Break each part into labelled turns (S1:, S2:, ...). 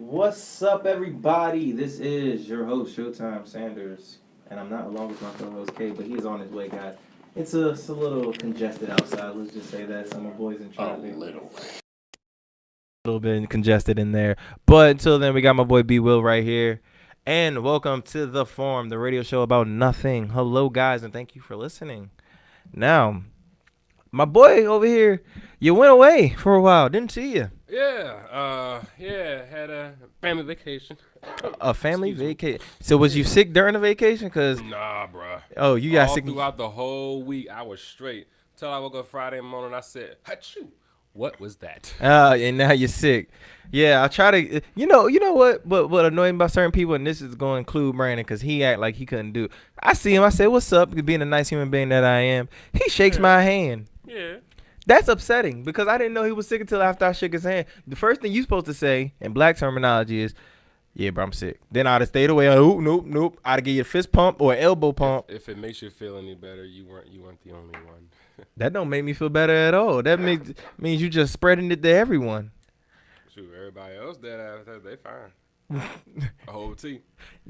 S1: What's up, everybody? This is your host, Showtime Sanders, and I'm not along with my co-host Kay, but he's on his way, guys. It's a little congested outside. Let's just say that some of my boys in traffic. A little bit congested in there, but until then, we got my boy B Will right here, and welcome to the Forum, the radio show about nothing. Hello, guys, and thank you for listening. Now, my boy over here, you went away for a while. Didn't see you.
S2: Had a family vacation.
S1: A family
S2: Excuse me.
S1: vacation. So was you sick during the vacation? Cause
S2: Nah, bruh.
S1: you got
S2: All
S1: sick.
S2: throughout the whole week, I was straight. Till I woke up Friday morning, I said, "Achoo! What was that?"
S1: And now you're sick. Yeah, I try to. You know what? What annoying about certain people, and this is going to include Brandon, cause he act like he couldn't do. I see him. I say, "What's up?" Being a nice human being that I am, he shakes
S2: Yeah.
S1: my hand.
S2: Yeah.
S1: That's upsetting because I didn't know he was sick until after I shook his hand. The first thing you supposed to say in black terminology is, "Yeah, bro, I'm sick." Then I'd have stayed away. Nope. I'd have give you a fist pump or elbow pump.
S2: If it makes you feel any better, you weren't the only one.
S1: That don't make me feel better at all. That means you just spreading it to everyone.
S2: Shoot, everybody else they fine. A whole team.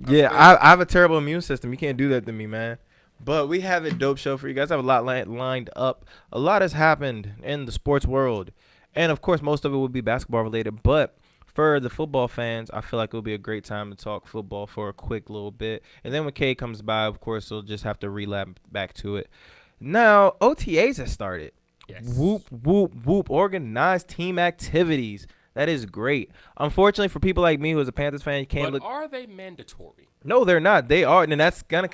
S1: Yeah, I have a terrible immune system. You can't do that to me, man. But we have a dope show for you guys. I have a lot lined up. A lot has happened in the sports world. And, of course, most of it will be basketball related. But for the football fans, I feel like it will be a great time to talk football for a quick little bit. And then when Kay comes by, of course, we'll just have to relap back to it. Now, OTAs have started.
S2: Yes.
S1: Whoop, whoop, whoop. Organized team activities. That is great. Unfortunately, for people like me who is a Panthers fan, you can't
S2: But
S1: look.
S2: are they mandatory?
S1: No, they're not. They are, and that's gonna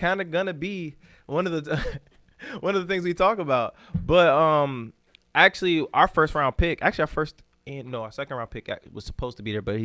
S1: be one of the one of the things we talk about. But actually, our first round pick, actually our second round pick was supposed to be there, but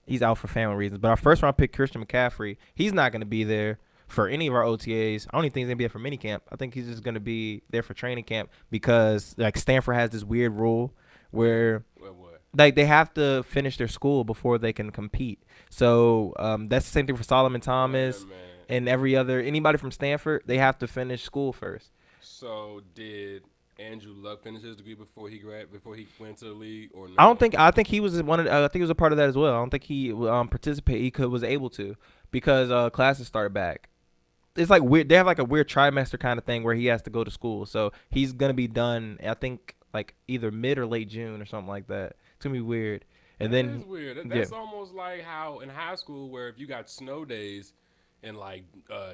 S1: he's out for family reasons. But our first round pick, Christian McCaffrey, he's not gonna be there for any of our OTAs. I don't even think he's gonna be there for minicamp. I think he's just gonna be there for training camp because like Stanford has this weird rule where
S2: What?
S1: like they have to finish their school before they can compete. So that's the same thing for Solomon Thomas
S2: Yeah, man.
S1: and anybody from Stanford. They have to finish school first.
S2: So did Andrew Luck finish his degree before he went to the league, or no?
S1: I think he was one of. I think he was a part of that as well. I don't think he participated. Was able to because classes started back. It's like weird. They have like a weird trimester kind of thing where he has to go to school. So he's gonna be done. I think like either mid or late June or something like that. It's gonna be weird. And
S2: That
S1: then
S2: is weird. That's almost like how in high school, where if you got snow days in like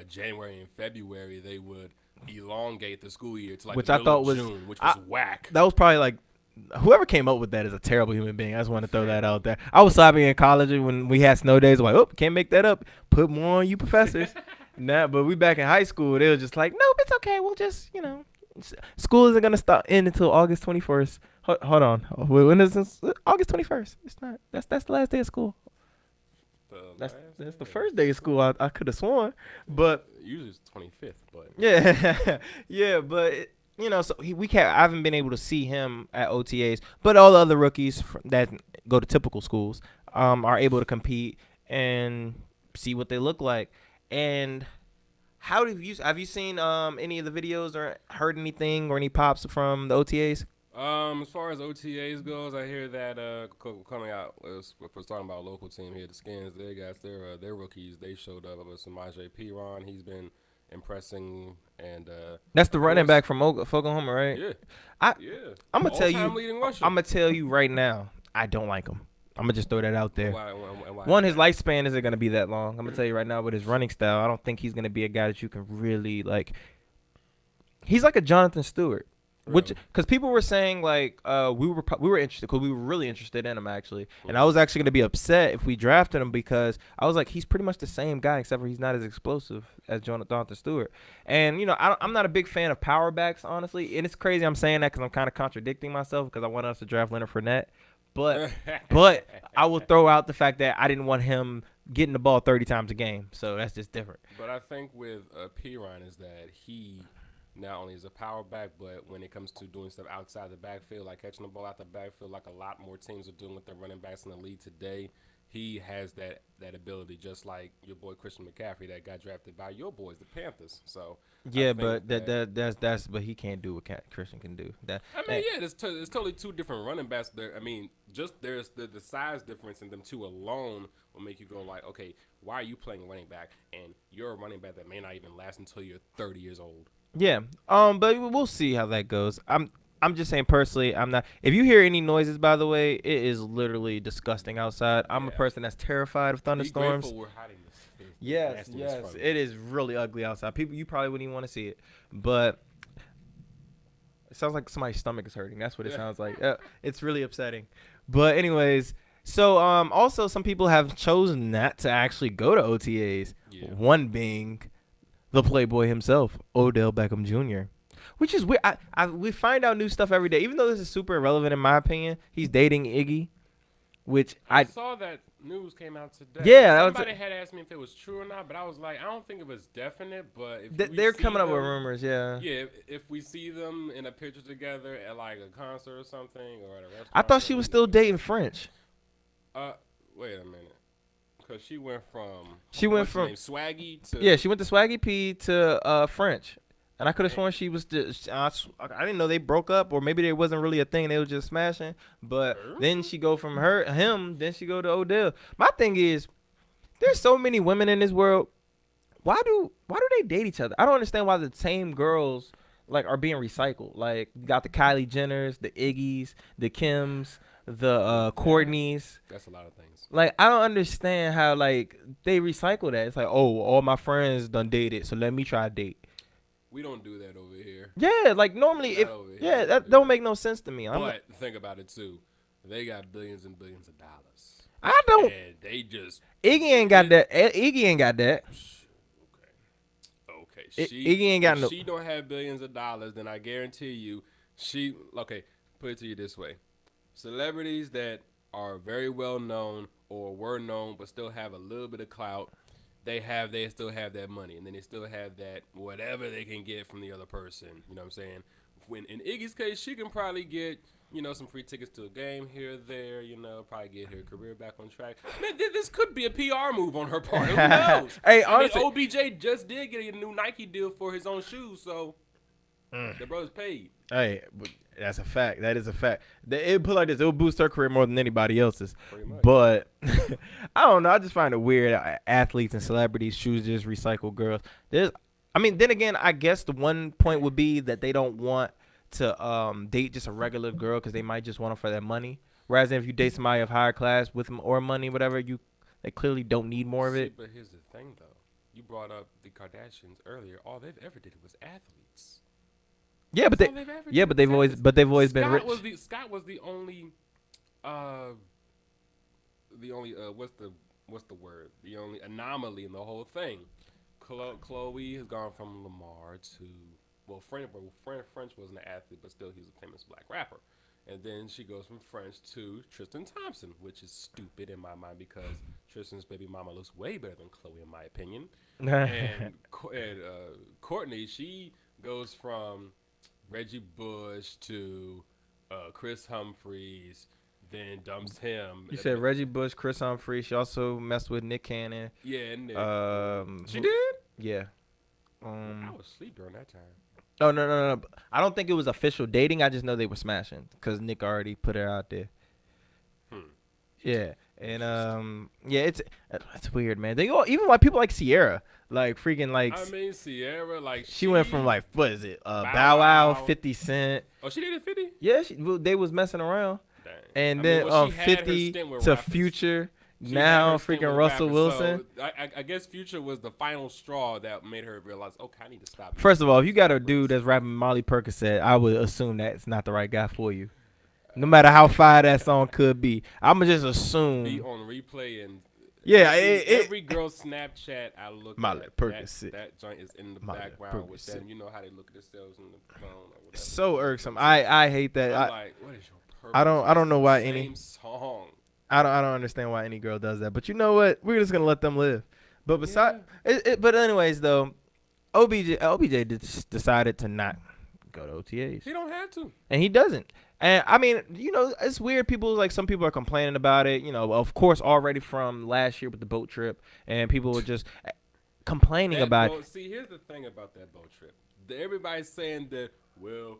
S2: January and February, they would elongate the school year to like
S1: Which
S2: the
S1: I
S2: middle
S1: thought
S2: of
S1: was-
S2: June, which was whack.
S1: that was probably like whoever came up with that is a terrible human being. I just want to throw that out there. I was sobbing in college when we had snow days. I'm like, oh, can't make that up. Put more on you professors. Nah, but we back in high school. They were just like, nope, it's okay. We'll just, school isn't gonna end until August 21st. Hold on. When is this? August 21st. It's not. That's the last day of school. That's the first day of school. I could have sworn, but
S2: Usually it's 25th, but
S1: yeah, yeah, but so I haven't been able to see him at OTAs, but all the other rookies that go to typical schools are able to compete and see what they look like. And how have you seen any of the videos or heard anything or any pops from the OTAs?
S2: as far as OTAs goes, I hear that coming out. If we're talking about a local team here, the Skins, they got their rookies. They showed up with Samaje Perine. He's been impressing, and
S1: That's the running back from Oklahoma, right?
S2: yeah,
S1: I'm gonna tell
S2: All-time
S1: you.
S2: leading rusher.
S1: I'm gonna tell you right now. I don't like him. I'm gonna just throw that out there.
S2: Why?
S1: One, his lifespan isn't gonna be that long. I'm gonna tell you right now with his running style, I don't think he's gonna be a guy that you can really like. He's like a Jonathan Stewart. Which, because people were saying like we were interested because we were really interested in him actually, and I was actually gonna be upset if we drafted him because I was like he's pretty much the same guy except for he's not as explosive as Jonathan Stewart, and I'm not a big fan of power backs honestly, and it's crazy I'm saying that because I'm kind of contradicting myself because I wanted us to draft Leonard Fournette, but I will throw out the fact that I didn't want him getting the ball 30 times a game, so that's just different.
S2: But I think with Perine is that he not only is a power back, but when it comes to doing stuff outside the backfield, like catching the ball out the backfield, like a lot more teams are doing with their running backs in the league today, he has that ability, just like your boy Christian McCaffrey that got drafted by your boys, the Panthers. So
S1: yeah, but that's but he can't do what Christian can do.
S2: it's totally two different running backs. There, I mean, Just there's the size difference in them two alone will make you go like, okay, why are you playing running back and you're a running back that may not even last until you're 30 years old?
S1: Yeah. But we'll see how that goes. I'm just saying personally, I'm not. If you hear any noises, by the way, it is literally disgusting outside. I'm a
S2: Yeah.
S1: person that's terrified of
S2: Be
S1: thunderstorms.
S2: grateful we're hiding this
S1: Yes,
S2: nastiness
S1: yes,
S2: from
S1: it
S2: you.
S1: is really ugly outside. People, you probably wouldn't even want to see it, but it sounds like somebody's stomach is hurting. That's what it
S2: Yeah.
S1: sounds like. It's really upsetting. But anyways, so also some people have chosen not to actually go to OTAs.
S2: Yeah.
S1: One being the Playboy himself, Odell Beckham Jr. Which is weird. We find out new stuff every day. Even though this is super irrelevant in my opinion, he's dating Iggy, which
S2: I saw that news came out today.
S1: Yeah,
S2: somebody had asked me if it was true or not, but I was like, I don't think it was definite. But if we
S1: they're
S2: see
S1: coming up with
S2: them-
S1: rumors. Yeah.
S2: Yeah, if we see them in a picture together at like a concert or something or at a restaurant.
S1: I thought she was still dating French.
S2: Wait a minute, because she went from
S1: What's her
S2: name, Swaggy to
S1: Yeah, she went to Swaggy P to French. And I could have sworn she was just. I didn't know they broke up, or maybe there wasn't really a thing. They were just smashing. But then she go from him, then she go to Odell. My thing is, there's so many women in this world. Why do they date each other? I don't understand why the same girls like are being recycled. Like you got the Kylie Jenners, the Iggy's, the Kims, the Courtneys.
S2: That's a lot of things.
S1: Like I don't understand how like they recycle that. It's like, oh, all my friends done dated, so let me try to date.
S2: We don't do that over here.
S1: Yeah, like normally that don't make no sense to me.
S2: But think about it too. They got billions and billions of dollars.
S1: I don't.
S2: And they just
S1: Iggy ain't got that. Iggy ain't got that.
S2: Okay.
S1: Iggy ain't got
S2: if
S1: no.
S2: she don't have billions of dollars, then I guarantee you, put it to you this way: celebrities that are very well known or were known but still have a little bit of clout. They still have that money, and then they still have that whatever they can get from the other person. You know what I'm saying? When in Iggy's case, she can probably get some free tickets to a game here or there. Probably get her career back on track. Man, this could be a PR move on her part. Who knows?
S1: Hey, honestly,
S2: OBJ just did get a new Nike deal for his own shoes, so the brother's paid.
S1: Hey, that's a fact. That is a fact. It put like this. It will boost her career more than anybody else's.
S2: Pretty much.
S1: But I don't know. I just find it weird. Athletes and celebrities choose just recycle girls. Then again, I guess the one point would be that they don't want to date just a regular girl because they might just want her for their money. Whereas if you date somebody of higher class with more money, whatever, they clearly don't need more of it.
S2: But here's the thing, though. You brought up the Kardashians earlier. All they've ever did was athletes.
S1: Yeah, but they've always been rich.
S2: Scott was the only what's the word? The only anomaly in the whole thing. Chloe has gone from Lamar to French wasn't an athlete, but still he was a famous black rapper. And then she goes from French to Tristan Thompson, which is stupid in my mind because Tristan's baby mama looks way better than Chloe in my opinion. and Courtney, she goes from Reggie Bush to Chris Humphries, then dumps him.
S1: You said Reggie Bush, Chris Humphries. She also messed with Nick Cannon.
S2: Yeah, Nick. She
S1: did?
S2: did?
S1: Yeah.
S2: I was asleep during that time.
S1: Oh, no. I don't think it was official dating. I just know they were smashing because Nick already put her out there. Yeah. And, it's weird, man. Even like people like Sierra, like freaking like.
S2: I mean, Sierra, like.
S1: She went from like, what is it? Bow Wow, 50 Cent.
S2: Oh, she dated 50?
S1: Yeah, they was messing around.
S2: Dang.
S1: And then 50 to Future. Now freaking Russell Wilson.
S2: So I guess Future was the final straw that made her realize, okay, I need to stop.
S1: First of all, if you got a dude that's rapping Molly Percocet, I would assume that's not the right guy for you. No matter how fire that song could be, I'ma just assume.
S2: Be on replay and every girl's Snapchat I look
S1: Molly
S2: at
S1: Percocet.
S2: that joint is in the
S1: Molly
S2: background with
S1: Percocet.
S2: them. You know how they look at themselves in the phone or whatever.
S1: So irksome. I hate that.
S2: I'm like, what is your purpose?
S1: I don't know why
S2: Same
S1: any
S2: song.
S1: I don't understand why any girl does that. But you know what? We're just gonna let them live. But but anyways though, OBJ decided to not go to OTAs.
S2: He don't have to.
S1: And he doesn't. And I mean, it's weird. Some people are complaining about it. Of course, already from last year with the boat trip, and people were just complaining about it.
S2: See, here's the thing about that boat trip. Everybody's saying that, well,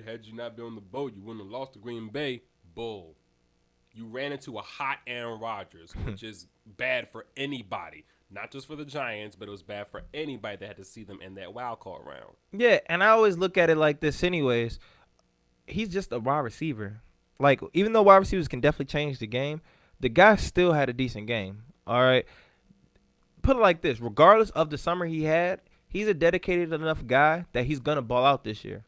S2: had you not been on the boat, you wouldn't have lost to Green Bay. Bull. You ran into a hot Aaron Rodgers, which is bad for anybody. Not just for the Giants, but it was bad for anybody that had to see them in that wild card round.
S1: Yeah, and I always look at it like this anyways. He's just a wide receiver. Like, even though wide receivers can definitely change the game, the guy still had a decent game. All right? Put it like this. Regardless of the summer he had, he's a dedicated enough guy that he's going to ball out this year.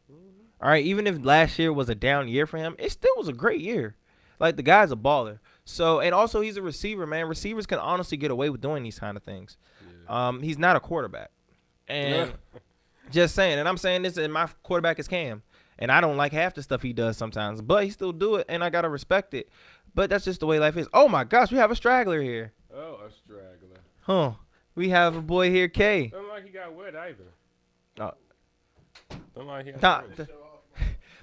S1: All right? Even if last year was a down year for him, it still was a great year. Like, the guy's a baller. So, and also he's a receiver, man. Receivers can honestly get away with doing these kind of things. Yeah. He's not a quarterback. And just saying, and I'm saying this, and my quarterback is Cam. And I don't like half the stuff he does sometimes, but he still do it, and I got to respect it. But that's just the way life is. Oh, my gosh, we have a straggler here.
S2: Oh, a straggler.
S1: Huh. We have a boy here, K.
S2: Don't like he got wet either. Don't like he
S1: got wet.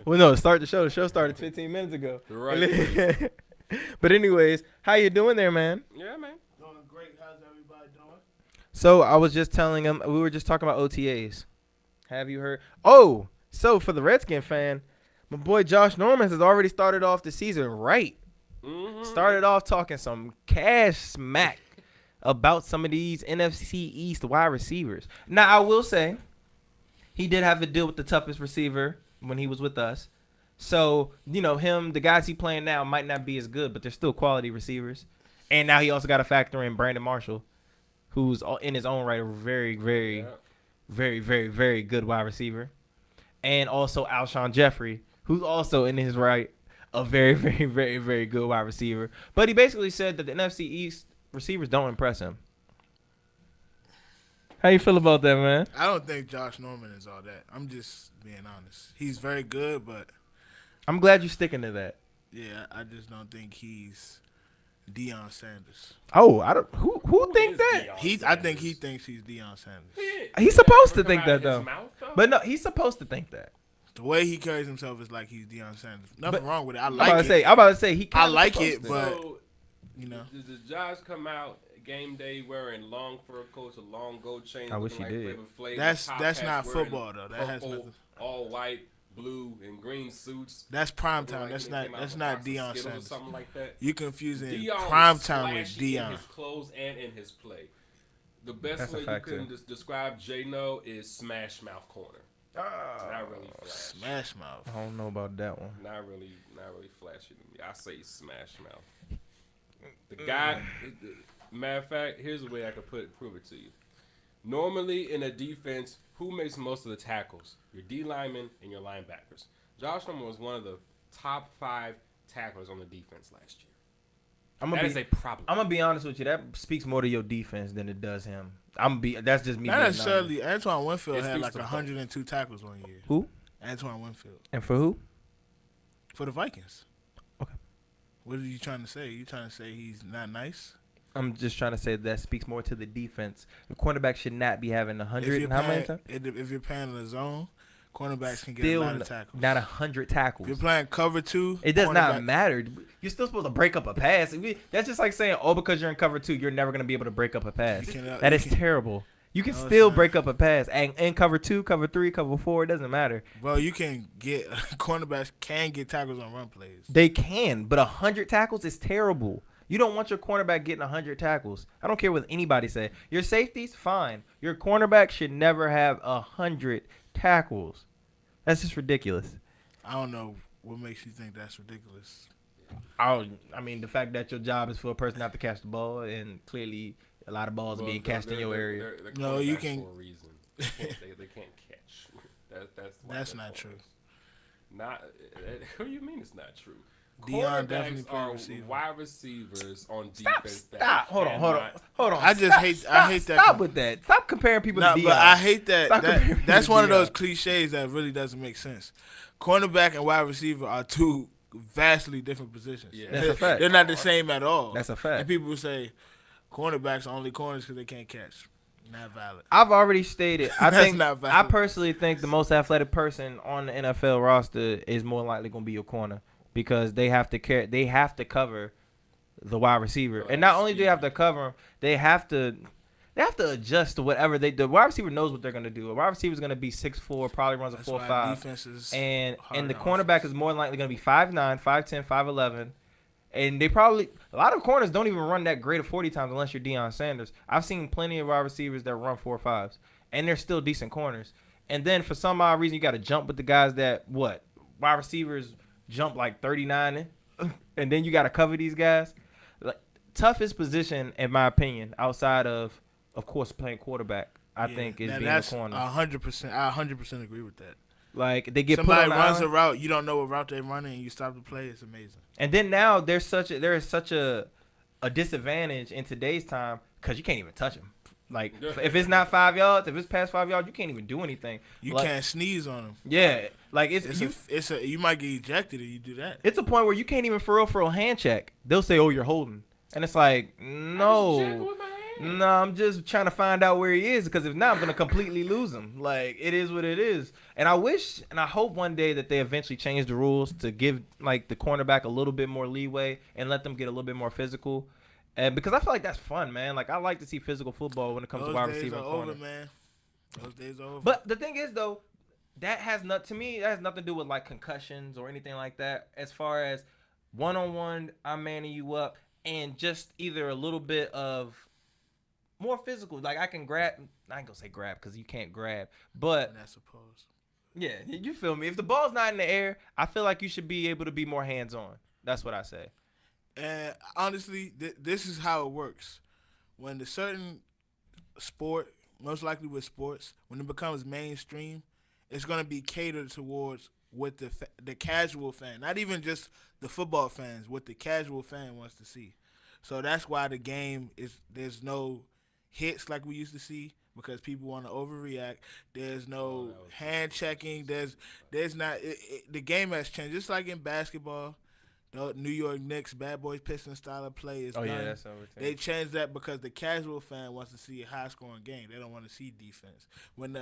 S1: Well, no, start the show. The show started 15 minutes ago.
S2: Right.
S1: But anyways, how you doing there, man?
S2: Yeah, man.
S3: Doing great. How's everybody doing?
S1: So I was just telling him, we were just talking about OTAs. Have you heard? Oh, so for the Redskin fan, my boy Josh Norman has already started off the season right. Mm-hmm. Started off talking some cash smack about some of these NFC East wide receivers. Now, I will say, he did have to deal with the toughest receiver when he was with us. So, you know, the guys he playing now might not be as good, but they're still quality receivers. And now he also got to factor in Brandon Marshall, who's in his own right a very, very, very, very, very good wide receiver. And also Alshon Jeffrey, who's also in his right a very, very, very, very good wide receiver. But he basically said that the NFC East receivers don't impress him. How you feel about that, man?
S3: I don't think Josh Norman is all that. I'm just being honest. He's very good, but
S1: I'm glad you're sticking to that.
S3: Yeah, I just don't think he's Deion Sanders.
S1: Oh, I don't. Who think that?
S3: I think he thinks he's Deion Sanders.
S1: He's supposed to think that though. But no, he's supposed to think that.
S3: The way he carries himself is like he's Deion Sanders. Nothing wrong with it. I'm
S1: about to say he.
S3: I like it, but
S2: so, you know, does Josh come out game day wearing long fur coats, a long gold chain?
S1: I wish he did.
S3: That's not football though. That has nothing.
S2: All white, blue, and green suits.
S3: That's prime time. That's not Deion Sanders.
S2: Something like that.
S3: You confusing prime time with Deion.
S2: In his clothes and in his play. The best way you can describe J-No is smash mouth corner. Not really flash.
S3: Smash mouth.
S1: I don't know about that one.
S2: Not really flashy to me. I say smash mouth. The guy. Matter of fact, here's the way I could prove it to you. Normally in a defense, who makes most of the tackles? Your D linemen and your linebackers. Josh Norman was one of the top 5 tacklers on the defense last year. That is a problem.
S1: I'm gonna be honest with you. That speaks more to your defense than it does him. That's just me.
S3: Not necessarily. Antoine Winfield had like 102 tackles one year.
S1: Who?
S3: Antoine Winfield.
S1: And for who?
S3: For the Vikings.
S1: Okay.
S3: What are you trying to say? You trying to say he's not nice?
S1: I'm just trying to say that speaks more to the defense. The cornerback should not be having 100 and how many times?
S3: If you're playing in the zone, cornerbacks can get a lot of tackles.
S1: Not 100 tackles.
S3: If you're playing cover 2,
S1: it does not matter. You're still supposed to break up a pass. That's just like saying, because you're in cover 2, you're never going to be able to break up a pass. That is terrible. You can still break up a pass. And in cover 2, cover 3, cover 4, it doesn't matter.
S3: Well, you can get cornerbacks can get tackles on run plays.
S1: They can, but 100 tackles is terrible. You don't want your cornerback getting 100 tackles. I don't care what anybody say. Your safeties, fine. Your cornerback should never have 100 tackles. That's just ridiculous.
S3: I don't know what makes you think that's ridiculous.
S1: I mean, the fact that your job is for a person not to catch the ball, and clearly a lot of balls are being catched in your area.
S3: No, you can.
S2: For a reason. They can't catch.
S3: That's not true.
S2: What do you mean it's not true?
S3: Deion definitely
S2: are
S3: receiver.
S2: Wide receivers on defense.
S1: Stop. Hold on.
S3: I hate that.
S1: Stop with that. Stop comparing people to Deion.
S3: But I hate that. That's one of those cliches that really doesn't make sense. Cornerback and wide receiver are two vastly different positions.
S2: Yeah.
S1: That's a fact.
S3: They're not the same at all.
S1: That's a fact.
S3: And people say cornerbacks are only corners because they can't catch. Not valid.
S1: I've already stated. I personally think the most athletic person on the NFL roster is more likely going to be your corner. Because they have to cover the wide receiver, and not only do they have to cover him, they have to adjust to whatever the wide receiver knows what they're gonna do. A wide receiver is gonna be 6'4", probably runs a 4.5, and the cornerback is more than likely gonna be 5'9", 5'10", 5'11", And a lot of corners don't even run that great of 40 times unless you're Deion Sanders. I've seen plenty of wide receivers that run 4.5s, and they're still decent corners. And then for some odd reason, you got to jump with the guys that, wide receivers jump like 39, and then you got to cover these guys. Like, toughest position, in my opinion, outside of course, playing quarterback, I think, is being a corner.
S3: 100%. I 100% agree with that.
S1: Like, they get
S3: somebody
S1: put on
S3: runs
S1: the
S3: a route, you don't know what route they're running, and you stop the play. It's amazing.
S1: And then now there is such a disadvantage in today's time because you can't even touch them. Like, if it's not 5 yards, if it's past 5 yards, you can't even do anything.
S3: You
S1: like,
S3: can't sneeze on them.
S1: Yeah, like
S3: you might get ejected if you do that.
S1: It's a point where you can't even for real hand check. They'll say, "Oh, you're holding," and it's like, no. No, I'm just trying to find out where he is because if not, I'm gonna completely lose him. Like, it is what it is. And I wish and I hope one day that they eventually change the rules to give like the cornerback a little bit more leeway and let them get a little bit more physical. And because I feel like that's fun, man. Like, I like to see physical football when it comes to wide receiver and corner.
S3: Those days are over, man. Those days are over.
S1: But the thing is, though, that has nothing to do with like concussions or anything like that. As far as one-on-one, I'm manning you up, and just either a little bit of more physical. Like, I can grab. I ain't gonna say grab because you can't grab, but
S3: I suppose.
S1: Yeah, you feel me. If the ball's not in the air, I feel like you should be able to be more hands-on. That's what I say.
S3: And honestly, this is how it works. When the certain sport, most likely with sports, when it becomes mainstream, it's going to be catered towards what the casual fan, not even just the football fans, what the casual fan wants to see. So that's why the game there's no hits like we used to see because people want to overreact. There's no hand checking. There's not. The game has changed. Just like in basketball. The New York Knicks, Bad Boys Pistons style of play is done.
S1: Yeah, that's everything.
S3: They changed that because the casual fan wants to see a high-scoring game. They don't want to see defense. When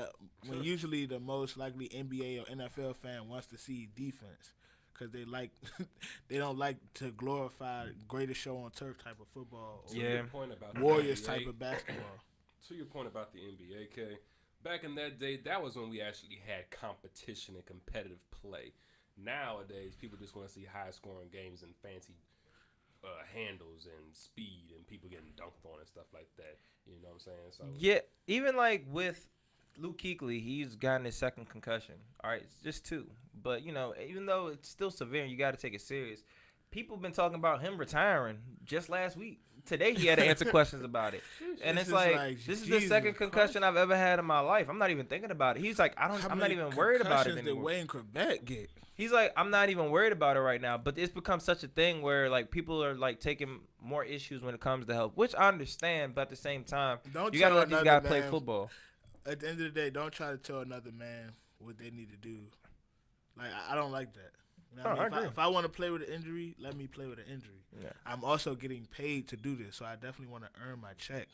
S3: usually the most likely NBA or NFL fan wants to see defense because they don't like to glorify greatest show on turf type of football or Warriors type of basketball.
S2: To your point about the NBA, K, back in that day, that was when we actually had competition and competitive play. Nowadays, people just want to see high-scoring games and fancy handles and speed and people getting dunked on and stuff like that. You know what I'm saying? So
S1: yeah, even like with Luke Kuechly, he's gotten his second concussion. All right, it's just 2. But, even though it's still severe, you got to take it serious. People have been talking about him retiring just last week. Today, he had to answer questions about it. And it's like this is the second concussion I've ever had in my life. I'm not even thinking about it. He's like, I'm not even worried about it anymore.
S3: Did Wayne Quebec get?
S1: He's like, I'm not even worried about it right now. But it's become such a thing where, like, people are, like, taking more issues when it comes to health, which I understand. But at the same time, you got to let these guys play football.
S3: At the end of the day, don't try to tell another man what they need to do. Like, I don't like that. You know what I mean? If I want to play with an injury, let me play with an injury. Yeah. I'm also getting paid to do this, so I definitely want to earn my check.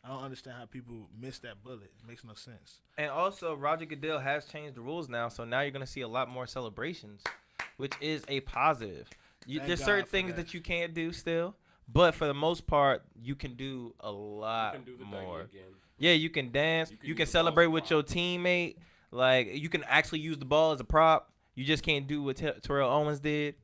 S3: I don't understand how people miss that bullet. It makes no sense.
S1: And also, Roger Goodell has changed the rules now, so now you're going to see a lot more celebrations, which is a positive. There's certain things that you can't do still, but for the most part, you can do a lot more. Yeah, you can dance. You can celebrate with your teammate. Like, you can actually use the ball as a prop. You just can't do what Terrell Owens did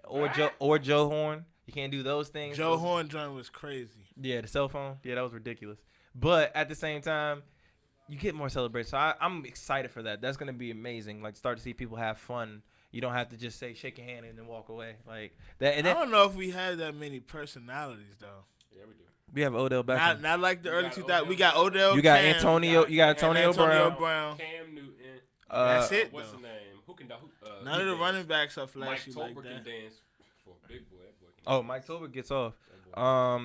S1: or Joe Horn. You can't do those things.
S3: Joe Horn joint was crazy.
S1: Yeah, the cell phone. Yeah, that was ridiculous. But at the same time, you get more celebrations. So I'm excited for that. That's going to be amazing. Like, start to see people have fun. You don't have to just say, shake your hand and then walk away. Like that. And
S3: I don't know if we had that many personalities, though.
S2: Yeah, we do.
S1: We have Odell Beckham.
S3: Not like the early 2000s. We got Odell.
S1: You got Cam, Antonio. You got Antonio Brown.
S2: Cam Newton.
S3: That's it,
S2: what's
S3: though.
S2: the name? Who can
S3: none of the running backs are flashy
S2: Mike Tolbert
S3: like that.
S2: can dance for a big boy.
S1: Oh, Mike Tolbert gets off.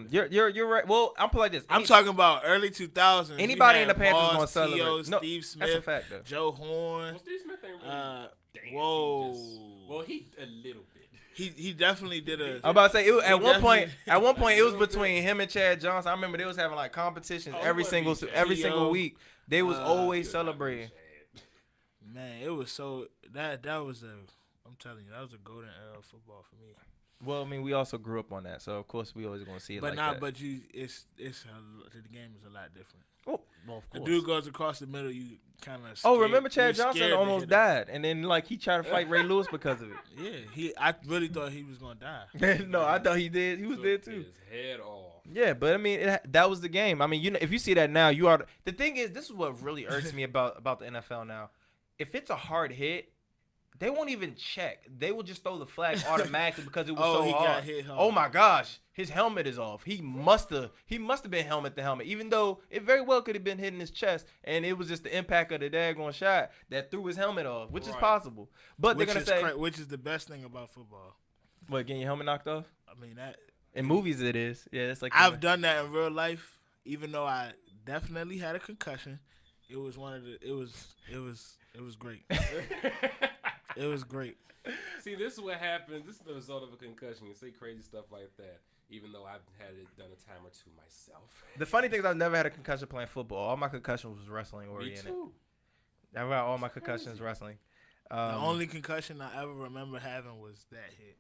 S1: You're right. Well, I'm put like this.
S3: I'm talking about early 2000s.
S1: Anybody in the Panthers gonna celebrate?
S3: No, Steve Smith,
S1: that's a fact, though.
S3: Joe Horn.
S2: Well, Steve Smith ain't really
S3: whoa.
S2: Well, he a little bit.
S3: He definitely did a.
S1: I'm about to say at one point it was between him and Chad Johnson. I remember they was having like competitions every single week. They was always celebrating.
S3: Man, it was so that was I'm telling you, that was a golden era of football for me.
S1: Well, I mean, we also grew up on that, so of course we always gonna see it.
S3: But
S1: that.
S3: But the game is a lot different.
S1: Oh, well, of course.
S3: The dude goes across the middle, you kind of.
S1: Oh, remember Chad Johnson almost died, and then like he tried to fight Ray Lewis because of it.
S3: Yeah, I really thought he was gonna die.
S1: No, I thought he did. He was dead too.
S2: His head off.
S1: Yeah, but I mean, that was the game. I mean, you know, if you see that now, you are. The thing is, this is what really irks me about the NFL now. If it's a hard hit, they won't even check. They will just throw the flag automatically because it was so hard.
S3: Got hit hard.
S1: Oh my gosh, his helmet is off. He must have been helmet to helmet, even though it very well could have been hitting his chest, and it was just the impact of the daggone shot that threw his helmet off, which is possible. But they're gonna say,
S3: which is the best thing about football.
S1: What, getting your helmet knocked off?
S3: I mean that.
S1: In movies, it is. Yeah, it's like
S3: I've done that in real life, even though I definitely had a concussion. It was one of the. It was great. It was great.
S2: See, this is what happens. This is the result of a concussion. You say crazy stuff like that, even though I've had it done a time or two myself.
S1: The funny thing is I've never had a concussion playing football. All my concussions was wrestling oriented.
S2: Me too.
S1: I've had all my concussions wrestling.
S3: The only concussion I ever remember having was that hit.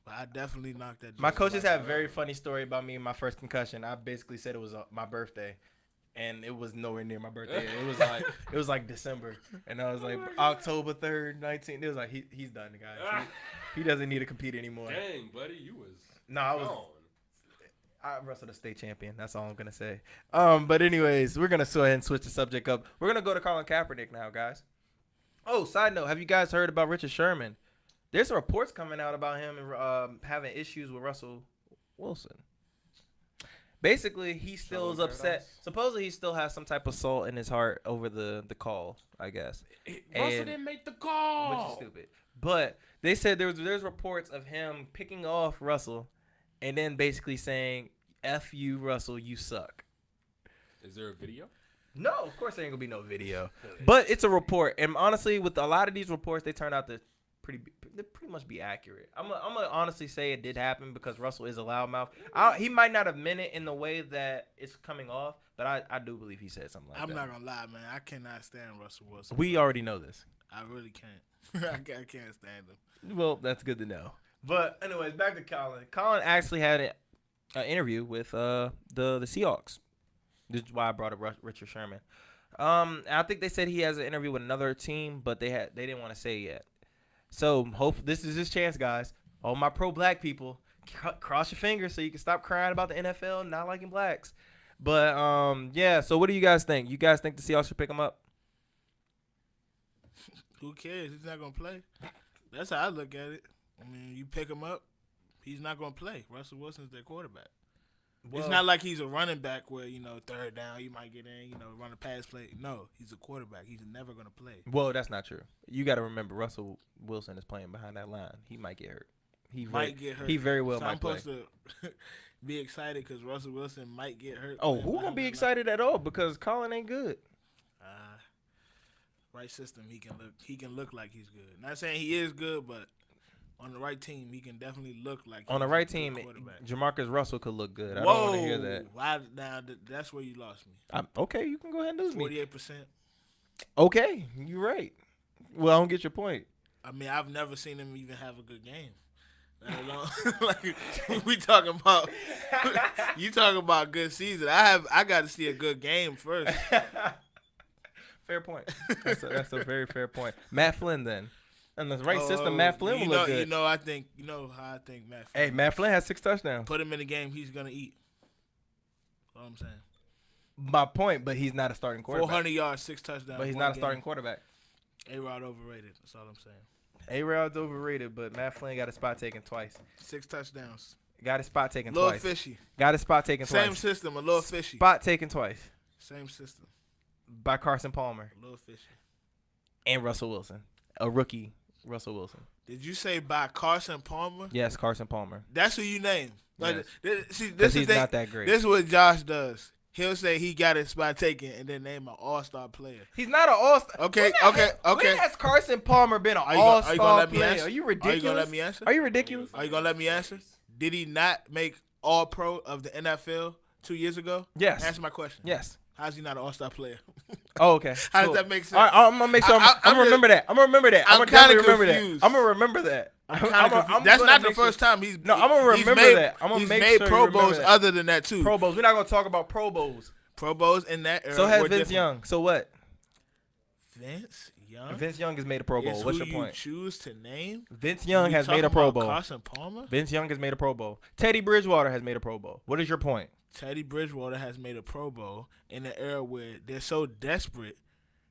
S3: But I definitely knocked that.
S1: My coaches had a very funny story about me and my first concussion. I basically said it was my birthday. And it was nowhere near my birthday. It was like December, and I was like October 3rd, 19. It was like he's done, guys. He doesn't need to compete anymore.
S2: Dang, buddy, you was.
S1: No, I wrestled a state champion. That's all I'm gonna say. But anyways, we're gonna go ahead and switch the subject up. We're gonna go to Colin Kaepernick now, guys. Oh, side note, have you guys heard about Richard Sherman? There's reports coming out about him having issues with Russell Wilson. Basically, he still is upset. Supposedly, he still has some type of salt in his heart over the call, I guess.
S2: Russell didn't make the call.
S1: Which is stupid. But they said there's reports of him picking off Russell and then basically saying, F you, Russell, you suck.
S2: Is there a video?
S1: No, of course there ain't going to be no video. But it's a report. And honestly, with a lot of these reports, they turn out to pretty much be accurate. I'm gonna honestly say it did happen because Russell is a loudmouth. He might not have meant it in the way that it's coming off, but I do believe he said something like that.
S3: I'm not gonna lie, man. I cannot stand Russell Wilson.
S1: We already know this.
S3: I really can't. I can't stand him.
S1: Well, that's good to know. But anyways, back to Colin. Colin actually had an interview with the Seahawks. This is why I brought up Richard Sherman. I think they said he has an interview with another team, but they didn't want to say it yet. So this is his chance, guys. All my pro-black people, cross your fingers so you can stop crying about the NFL not liking blacks. But yeah. So what do you guys think? You guys think the Seahawks should pick him up?
S3: Who cares? He's not gonna play. That's how I look at it. I mean, you pick him up, he's not gonna play. Russell Wilson's their quarterback. Well, it's not like he's a running back where, third down, you might get in, run a pass play. No, he's a quarterback. He's never going to play.
S1: Well, that's not true. You got to remember, Russell Wilson is playing behind that line. He might get hurt. He very well might play. I'm supposed to
S3: be excited because Russell Wilson might get hurt.
S1: Oh, who going to be excited at all? Because Colin ain't good.
S3: Right system, he can look like he's good. Not saying he is good, but on the right team, he can definitely look like
S1: on the right team. Jamarcus Russell could look good. I don't want to hear that.
S3: Now that's where you lost me.
S1: Okay, you can go ahead and lose me.
S3: 48%.
S1: Okay, you're right. Well, I don't get your point.
S3: I mean, I've never seen him even have a good game. Like we talking about, you talking about good season. I got to see a good game first.
S1: Fair point. That's a very fair point. Matt Flynn then. And the right system, Matt Flynn will look good.
S3: You know how I think Matt Flynn.
S1: Hey, Matt Flynn has 6 touchdowns.
S3: Put him in the game, he's gonna eat. That's all I'm saying.
S1: My point, but he's not a starting quarterback.
S3: 400 yards, 6 touchdowns.
S1: But he's not a starting quarterback.
S3: A-Rod overrated. That's all I'm saying.
S1: A-Rod's overrated, but Matt Flynn got his spot taken twice.
S3: 6 touchdowns.
S1: Got his spot taken
S3: twice. A
S1: little
S3: fishy.
S1: Got his spot taken twice.
S3: Same system, a little fishy.
S1: Spot taken twice.
S3: Same system.
S1: By Carson Palmer.
S3: A little fishy.
S1: And Russell Wilson. A rookie. Russell Wilson.
S3: Did you say by Carson Palmer?
S1: Yes, Carson Palmer.
S3: That's who you named.
S1: Yes.
S3: This
S1: is not that great.
S3: This is what Josh does. He'll say he got his spot taken and then name an all-star player.
S1: He's not an all-star.
S3: Okay.
S1: When has Carson Palmer been an all-star player? Are you ridiculous?
S3: Are you going to let me answer?
S1: Are you ridiculous?
S3: Are you going to let me answer? Did he not make all-pro of the NFL 2 years ago?
S1: Yes.
S3: Answer my question.
S1: Yes.
S3: How's he not an all-star player?
S1: Oh, okay.
S3: How does that make sense?
S1: All right, I'm gonna make sure. I'm gonna remember that. I'm gonna remember that.
S3: I'm kind of confused.
S1: I'm gonna remember that.
S3: That's not the first time he's.
S1: No, I'm gonna remember that. I'm gonna make sure.
S3: He's made Pro Bowls other than that too.
S1: Pro Bowls. We're not gonna talk about Pro Bowls.
S3: Pro Bowls in that era.
S1: So has Vince Young. So what?
S3: Vince Young.
S1: Vince Young has made a Pro Bowl.
S3: Is
S1: What's
S3: who
S1: your
S3: you
S1: point?
S3: choose to name.
S1: Vince Young
S3: You
S1: has made a
S3: talking
S1: Pro
S3: about
S1: Bowl.
S3: Carson Palmer.
S1: Vince Young has made a Pro Bowl. Teddy Bridgewater has made a Pro Bowl. What is your point?
S3: Teddy Bridgewater has made a Pro Bowl in an era where they're so desperate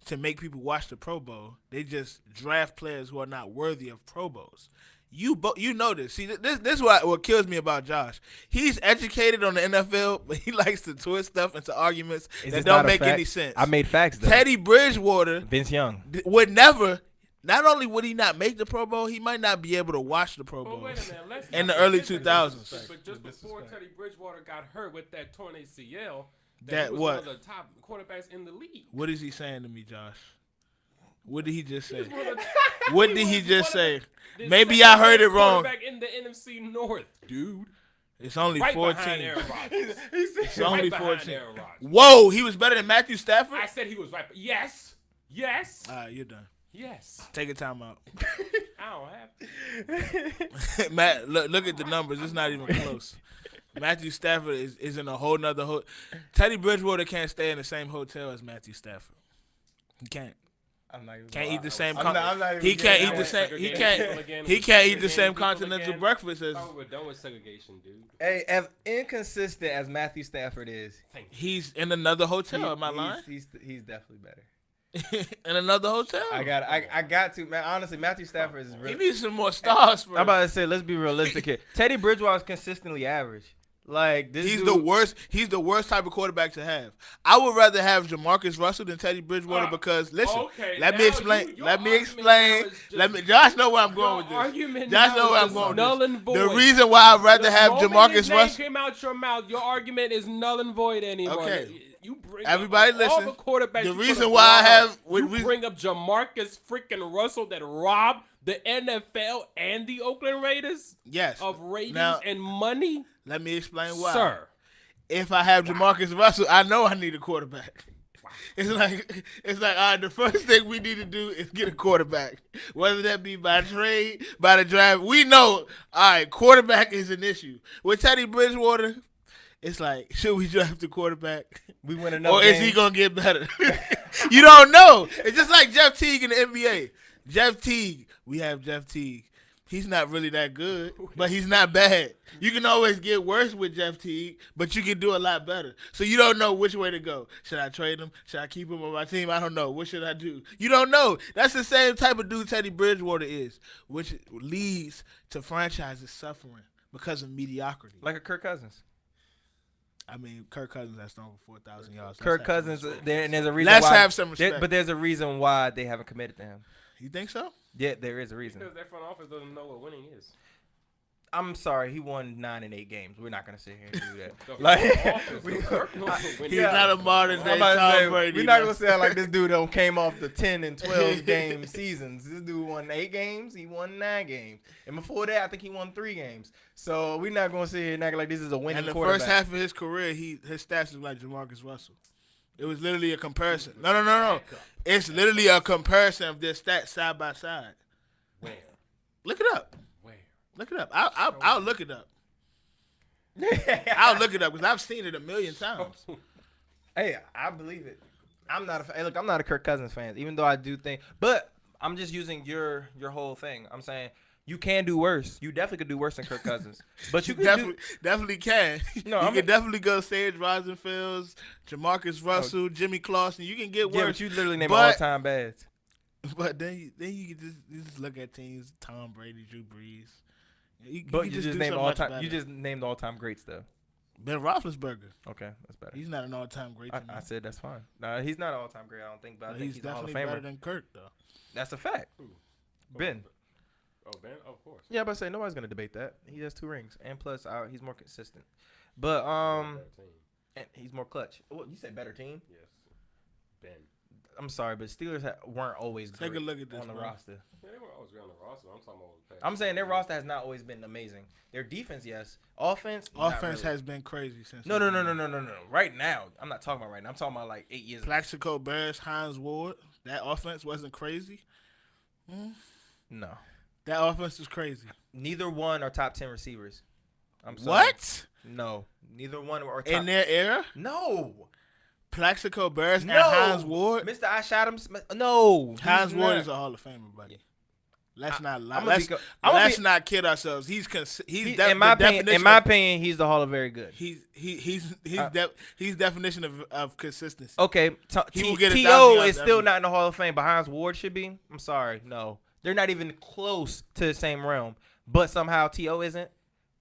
S3: to make people watch the Pro Bowl, they just draft players who are not worthy of Pro Bowls. You know this. See, this is what kills me about Josh. He's educated on the NFL, but he likes to twist stuff into arguments that don't make any sense.
S1: I made facts, though.
S3: Teddy Bridgewater
S1: Vince Young
S3: would never. Not only would he not make the Pro Bowl, he might not be able to watch the Pro Bowl in the early 2000s.
S2: But just before Teddy Bridgewater got hurt with that torn ACL,
S3: that
S2: he was
S3: what?
S2: one of the top quarterbacks in the league.
S3: What is he saying to me, Josh? What did he just say? What did he just say? Maybe I heard it wrong.
S2: Quarterback in the NFC North, dude.
S3: It's only
S2: Right
S3: 14.
S2: behind Aaron Rodgers.
S3: It's only
S2: Right
S3: 14.
S2: behind Aaron Rodgers.
S3: Whoa, he was better than Matthew Stafford?
S2: I said he was right. Yes.
S3: All right, you're done.
S2: Yes.
S3: Take a time out.
S2: I don't have to.
S3: Matt, look at the numbers. It's not even close. Matthew Stafford is in a whole nother Teddy Bridgewater can't stay in the same hotel as Matthew Stafford. He can't.
S1: I'm not even
S3: Can't eat the same.
S1: I'm not even
S3: he can't
S1: getting
S3: eat the
S1: that
S3: same. He can't eat the same continental breakfast as.
S2: Oh, we're done with segregation, dude.
S1: Hey, as inconsistent as Matthew Stafford is,
S3: He's in another hotel. Am I lying?
S1: He's definitely better.
S3: In another hotel.
S1: I got to, man. Honestly, Matthew Stafford is
S3: He
S1: really.
S3: needs some more stars.
S1: I'm about to say, let's be realistic here. Teddy Bridgewater is consistently average. Like this,
S3: He's
S1: dude,
S3: the worst. He's the worst type of quarterback to have. I would rather have Jamarcus Russell than Teddy Bridgewater because listen.
S2: Okay,
S3: let me explain. Josh know where I'm going with this. Josh know where I'm going
S2: null
S3: with
S2: and
S3: this.
S2: void.
S3: The reason why I'd rather have
S2: moment
S3: Jamarcus
S2: his name
S3: Russell.
S2: came out your mouth, your argument is null and void anymore.
S3: Okay.
S2: You bring
S3: Everybody
S2: up all
S3: listen.
S2: the quarterbacks.
S3: The
S2: you
S3: reason
S2: could've
S3: why I
S2: brought
S3: have-
S2: up.
S3: with
S2: You
S3: reason-
S2: bring up Jamarcus freaking Russell that robbed the NFL and the Oakland Raiders
S3: Yes.
S2: of ratings
S3: Now,
S2: and money,
S3: let me explain why.
S2: sir.
S3: If I have Jamarcus Russell, I know I need a quarterback. It's like all right, the first thing we need to do is get a quarterback. Whether that be by trade, by the draft. We know, all right, quarterback is an issue. With Teddy Bridgewater, it's like, should we draft a quarterback?
S1: we win another.
S3: Or is he going to get better? You don't know. It's just like Jeff Teague in the NBA. Jeff Teague, we have Jeff Teague. He's not really that good, but he's not bad. You can always get worse with Jeff Teague, but you can do a lot better. So you don't know which way to go. Should I trade him? Should I keep him on my team? I don't know. What should I do? You don't know. That's the same type of dude Teddy Bridgewater is, which leads to franchises suffering because of mediocrity.
S1: like a Kirk Cousins?
S3: I mean, Kirk Cousins has thrown for 4,000 yards.
S1: Kirk Cousins, and there's a reason.
S3: Let's
S1: why,
S3: have some respect.
S1: but there's a reason why they haven't committed to him.
S3: You think so?
S1: Yeah, there is a reason.
S2: Because that front office doesn't know what winning is.
S1: I'm sorry, he won 9 and 8 games. We're not gonna sit here and do that.
S2: The
S1: Like,
S2: front office,
S1: we-
S2: Kirk knows what winning
S3: He's
S2: is.
S3: not a modern day
S1: I'm about to
S3: Tom
S1: say,
S3: Brady.
S1: we're not
S3: man.
S1: gonna say like this dude don't came off the 10 and 12 game seasons. This dude won 8 games. He won 9 games, and before that, I think he won 3 games. So we're not gonna sit here and act like this is a winning
S3: And the
S1: quarterback.
S3: first half of his career, his stats look like Jamarcus Russell. It was literally a comparison. No. It's literally a comparison of their stats side by side.
S2: Where?
S3: Look it up.
S2: Where?
S3: Look it up. I'll look it up. I'll look it up because I've seen it a million times.
S1: Hey, I believe it. I'm not a Kirk Cousins fan, even though I do think. But I'm just using your whole thing. I'm saying you can do worse. You definitely could do worse than Kirk Cousins. But you can
S3: definitely can.
S1: No,
S3: you can definitely go Sage Rosenfels, Jamarcus Russell, Jimmy Clausen. You can get worse.
S1: Yeah, but you literally name all-time bads.
S3: But then you can just look at teams: Tom Brady, Drew Brees. You
S1: just named all-time. You just named all-time greats though.
S3: Ben Roethlisberger.
S1: Okay, that's better.
S3: He's not an all-time great.
S1: I said that's fine. No, he's not an all-time great. I don't think, but I think he's a Hall of
S3: definitely better
S1: Famer.
S3: than Kirk, though.
S1: That's a fact.
S2: Who?
S1: Ben.
S2: Oh, Ben? Oh, of course.
S1: Yeah, but I say nobody's gonna debate that. He has 2 rings, and plus he's more consistent. But
S2: Better team.
S1: and he's more clutch. What, you said better team?
S2: Yes. Ben.
S1: I'm sorry, but Steelers weren't always
S3: Take a
S1: great
S3: look at this,
S1: on the
S3: bro.
S1: roster.
S2: Yeah, they were always great on the roster. I'm talking about.
S1: I'm saying their roster has not always been amazing. Their defense, yes. Offense, not
S3: Offense
S1: really.
S3: has been crazy since.
S1: No. Right now, I'm not talking about right now. I'm talking about like 8 years ago.
S3: Plaxico Bears, Hines Ward. That offense wasn't crazy.
S1: No,
S3: That offense was crazy.
S1: neither one are top 10 receivers. I'm sorry.
S3: What?
S1: No, neither one are top.
S3: In their era?
S1: No,
S3: Plaxico Burress
S1: No,
S3: and Hines Ward.
S1: Mr. I shot him. No,
S3: Hines
S1: he's
S3: Ward
S1: not.
S3: is a Hall of Famer, buddy. Let's not lie.
S1: I'ma
S3: Let's
S1: be-
S3: not kid ourselves. He's
S1: in my opinion, he's the Hall of Very Good.
S3: He's definition of consistency.
S1: Okay,
S3: He will get 1,000
S1: T.O.
S3: yards
S1: is still
S3: every-
S1: not in the Hall of Fame, but Hines Ward should be. I'm sorry, no, they're not even close to the same realm. But somehow T.O. isn't.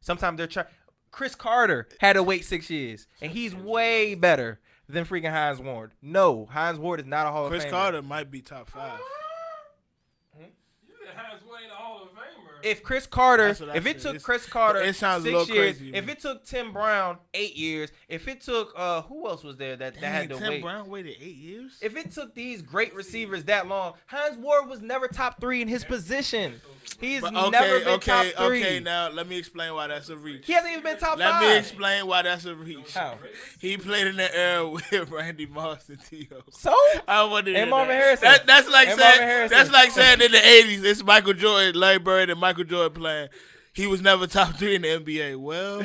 S1: Sometimes they're trying. Chris Carter had to wait 6 years, and he's way better than freaking Hines Ward. No, Hines Ward is not a Hall of Famer.
S3: Chris Carter might be top 5.
S1: If Chris Carter,
S3: That's what I
S1: if it
S3: said.
S1: took Chris Carter
S3: it sounds a
S1: 6
S3: little
S1: years,
S3: crazy,
S1: if
S3: man.
S1: it took Tim Brown 8 years, if it took who else was there that had to
S3: Tim
S1: wait?
S3: Brown waited 8 years.
S1: If it took these great receivers that long, Hines Ward was never top 3 in his position. He's never been top 3.
S3: Okay, now let me explain why that's a reach.
S1: He hasn't even been top 5.
S3: Let me explain why that's a reach.
S1: How?
S3: He played in the era with Randy Moss and T.O.
S1: So?
S3: I want to hear
S1: And Marvin
S3: that.
S1: Harrison.
S3: That's like
S1: And Marvin
S3: saying
S1: Harrison.
S3: that's like saying in the 80s it's Michael Jordan, Larry Bird, and Michael Jordan playing. He was never top 3 in the NBA. Well,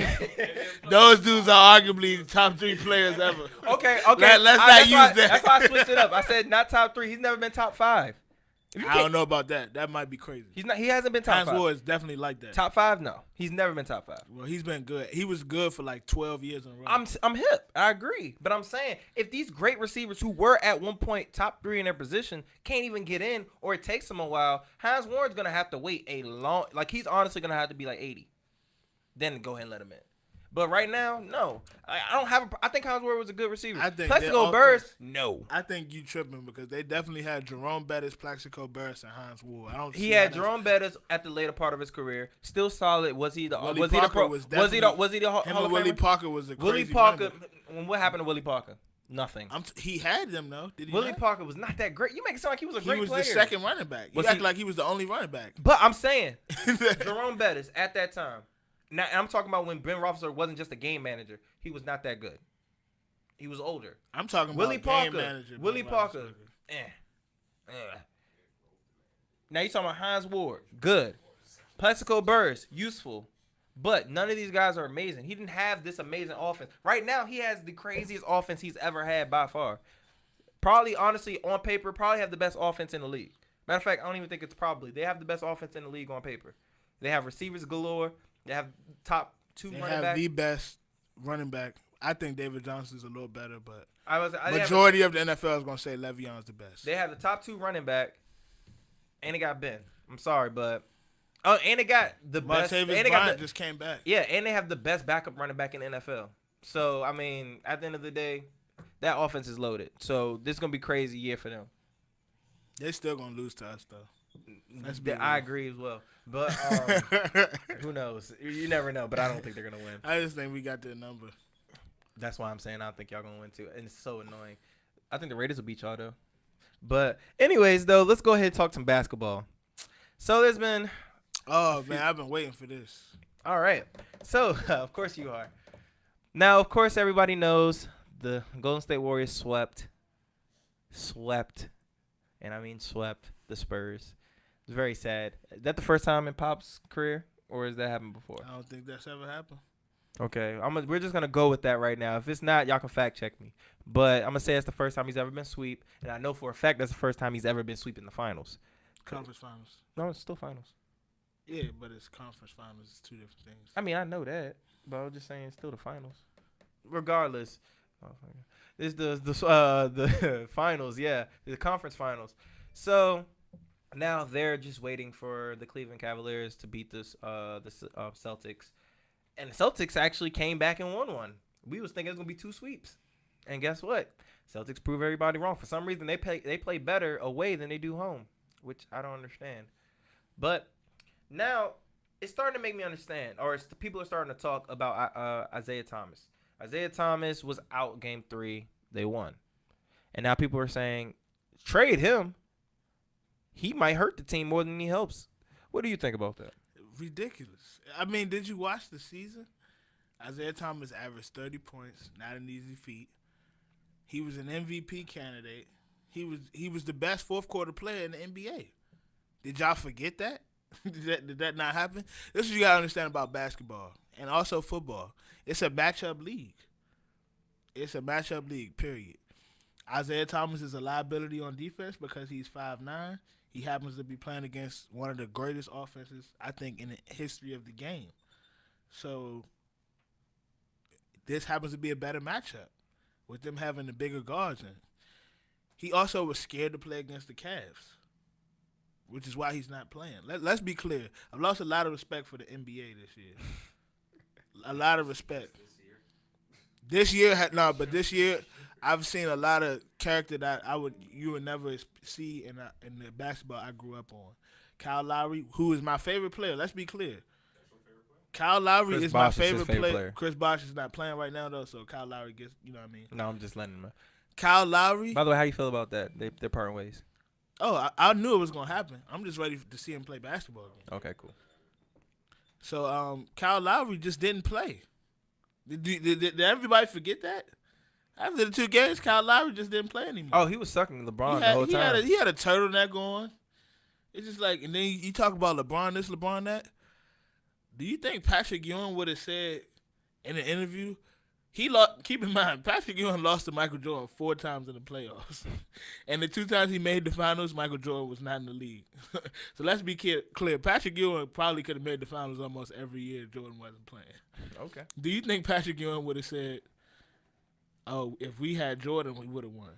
S3: those dudes are arguably the top 3 players ever.
S1: Okay.
S3: Let's not use that.
S1: That's why I switched it up. I said not top 3. He's never been top 5.
S3: I don't know about that. That might be crazy.
S1: He's not. He hasn't been top
S3: Hines
S1: 5.
S3: Ward is definitely like that.
S1: Top 5? No. He's never been top 5.
S3: Well, he's been good. He was good for like 12 years in a row.
S1: I'm hip. I agree. But I'm saying if these great receivers who were at one point top 3 in their position can't even get in, or it takes them a while, Hines Ward's gonna have to wait a long. Like he's honestly gonna have to be like 80, then go ahead and let him in. But right now, no. I don't have. I think Hines Ward was a good receiver.
S3: I think
S1: Plaxico Burress, no.
S3: I think you tripping because they definitely had Jerome Bettis, Plaxico Burress, and Hines Ward. I don't.
S1: He
S3: see
S1: had
S3: how
S1: Jerome Bettis at the later part of his career, still solid. Was he the?
S3: Willie
S1: Was he the?
S3: Parker was definitely-
S1: Was he the Hall
S3: him
S1: of
S3: and Willie
S1: Famer?
S3: Parker was a
S1: Willie
S3: crazy
S1: Parker.
S3: running
S1: What happened to Willie Parker? Nothing.
S3: back. He had them though. Did he?
S1: Willie
S3: not?
S1: Parker was not that great. You make it sound like he was a great
S3: He was
S1: player.
S3: the second running back. You
S1: Was
S3: act
S1: he-
S3: like he was the only running back.
S1: But I'm saying, Jerome Bettis at that time. Now I'm talking about when Ben Roethlisberger wasn't just a game manager. He was not that good. He was older.
S3: I'm talking
S1: Willie
S3: about game
S1: Parker.
S3: manager.
S1: Willie
S3: Ben
S1: Parker.
S3: Roethlisberger.
S1: Now you talking about Hines Ward. Good. Plaxico Burress. Useful. But none of these guys are amazing. He didn't have this amazing offense. Right now, he has the craziest offense he's ever had by far. Probably, honestly, on paper, probably have the best offense in the league. Matter of fact, I don't even think it's probably. They have the best offense in the league on paper. They have receivers galore. They have top 2
S3: They
S1: running
S3: have
S1: backs.
S3: the best running back. I think David Johnson's a little better, but
S1: They
S3: majority of the NFL is gonna say Le'Veon's the best.
S1: have the top 2 running back, and they got Ben. I'm sorry, but and they got the best. And
S3: Martavis
S1: they got
S3: Bryant
S1: the,
S3: just came back.
S1: yeah, and they have the best backup running back in the NFL. So I mean, at the end of the day, that offense is loaded. So this is gonna be a crazy year for them.
S3: They still gonna lose to us though. Let's be
S1: I
S3: real.
S1: agree as well. But who knows? You never know. But I don't think they're gonna win.
S3: I just think we got their number.
S1: That's why I'm saying I don't think y'all gonna win too. And it's so annoying. I think the Raiders will beat y'all though. But anyways, though, let's go ahead and talk some basketball. So there's been
S3: Oh man, I've been waiting for this.
S1: all right. So of course you are. Now of course everybody knows the Golden State Warriors swept, and I mean swept the Spurs. It's very sad. Is that the first time in Pop's career, or has that happened before?
S3: I don't think that's ever happened.
S1: Okay, we're just gonna go with that right now. If it's not, y'all can fact check me. But I'm gonna say it's the first time he's ever been sweep, and I know for a fact that's the first time he's ever been sweeping the finals.
S3: Conference finals.
S1: No, it's still finals.
S3: Yeah, but it's conference finals. It's two different things.
S1: I mean, I know that, but I was just saying it's still the finals. Regardless, it's the finals. Yeah, the conference finals. So now they're just waiting for the Cleveland Cavaliers to beat the Celtics. And the Celtics actually came back and won one. We was thinking it was going to be 2 sweeps. And guess what? Celtics prove everybody wrong. For some reason, they play better away than they do home, which I don't understand. But now it's starting to make me understand, or people are starting to talk about Isaiah Thomas. Isaiah Thomas was out game 3. They won. And now people are saying, trade him. He might hurt the team more than he helps. What do you think about that?
S3: Ridiculous. I mean, did you watch the season? Isaiah Thomas averaged 30 points, not an easy feat. He was an MVP candidate. He was the best fourth quarter player in the NBA. Did y'all forget that? Did that not happen? This is what you gotta understand about basketball and also football. It's a matchup league. It's a matchup league, period. Isaiah Thomas is a liability on defense because he's 5'9". He happens to be playing against one of the greatest offenses, I think, in the history of the game. So this happens to be a better matchup with them having the bigger guards in. He also was scared to play against the Cavs, which is why he's not playing. Let's be clear. I've lost a lot of respect for the NBA this year. A lot of respect. This year, but this year I've seen a lot of character that you would never see in the basketball I grew up on. Kyle Lowry, who is my favorite player. Let's be clear. Kyle Lowry
S1: Chris
S3: is my
S1: Bosh is his
S3: favorite
S1: favorite
S3: player.
S1: player.
S3: Chris Bosh is not playing right now though, so Kyle Lowry gets, you know what I mean.
S1: No, I'm just letting him.
S3: Kyle Lowry.
S1: By the way, how you feel about that? They're parting ways.
S3: Oh, I knew it was gonna happen. I'm just ready to see him play basketball again.
S1: Okay, cool.
S3: So Kyle Lowry just didn't play. Did everybody forget that? After the 2 games, Kyle Lowry just didn't play anymore.
S1: Oh, he was sucking LeBron the whole time.
S3: He had a turtleneck on. It's just like, and then you talk about LeBron this, LeBron that. Do you think Patrick Ewing would have said in an interview? Keep in mind, Patrick Ewing lost to Michael Jordan 4 times in the playoffs. And the 2 times he made the finals, Michael Jordan was not in the league. So let's be clear. Patrick Ewing probably could have made the finals almost every year Jordan wasn't playing.
S1: Okay.
S3: Do you think Patrick Ewing would have said, oh, if we had Jordan, we would have won?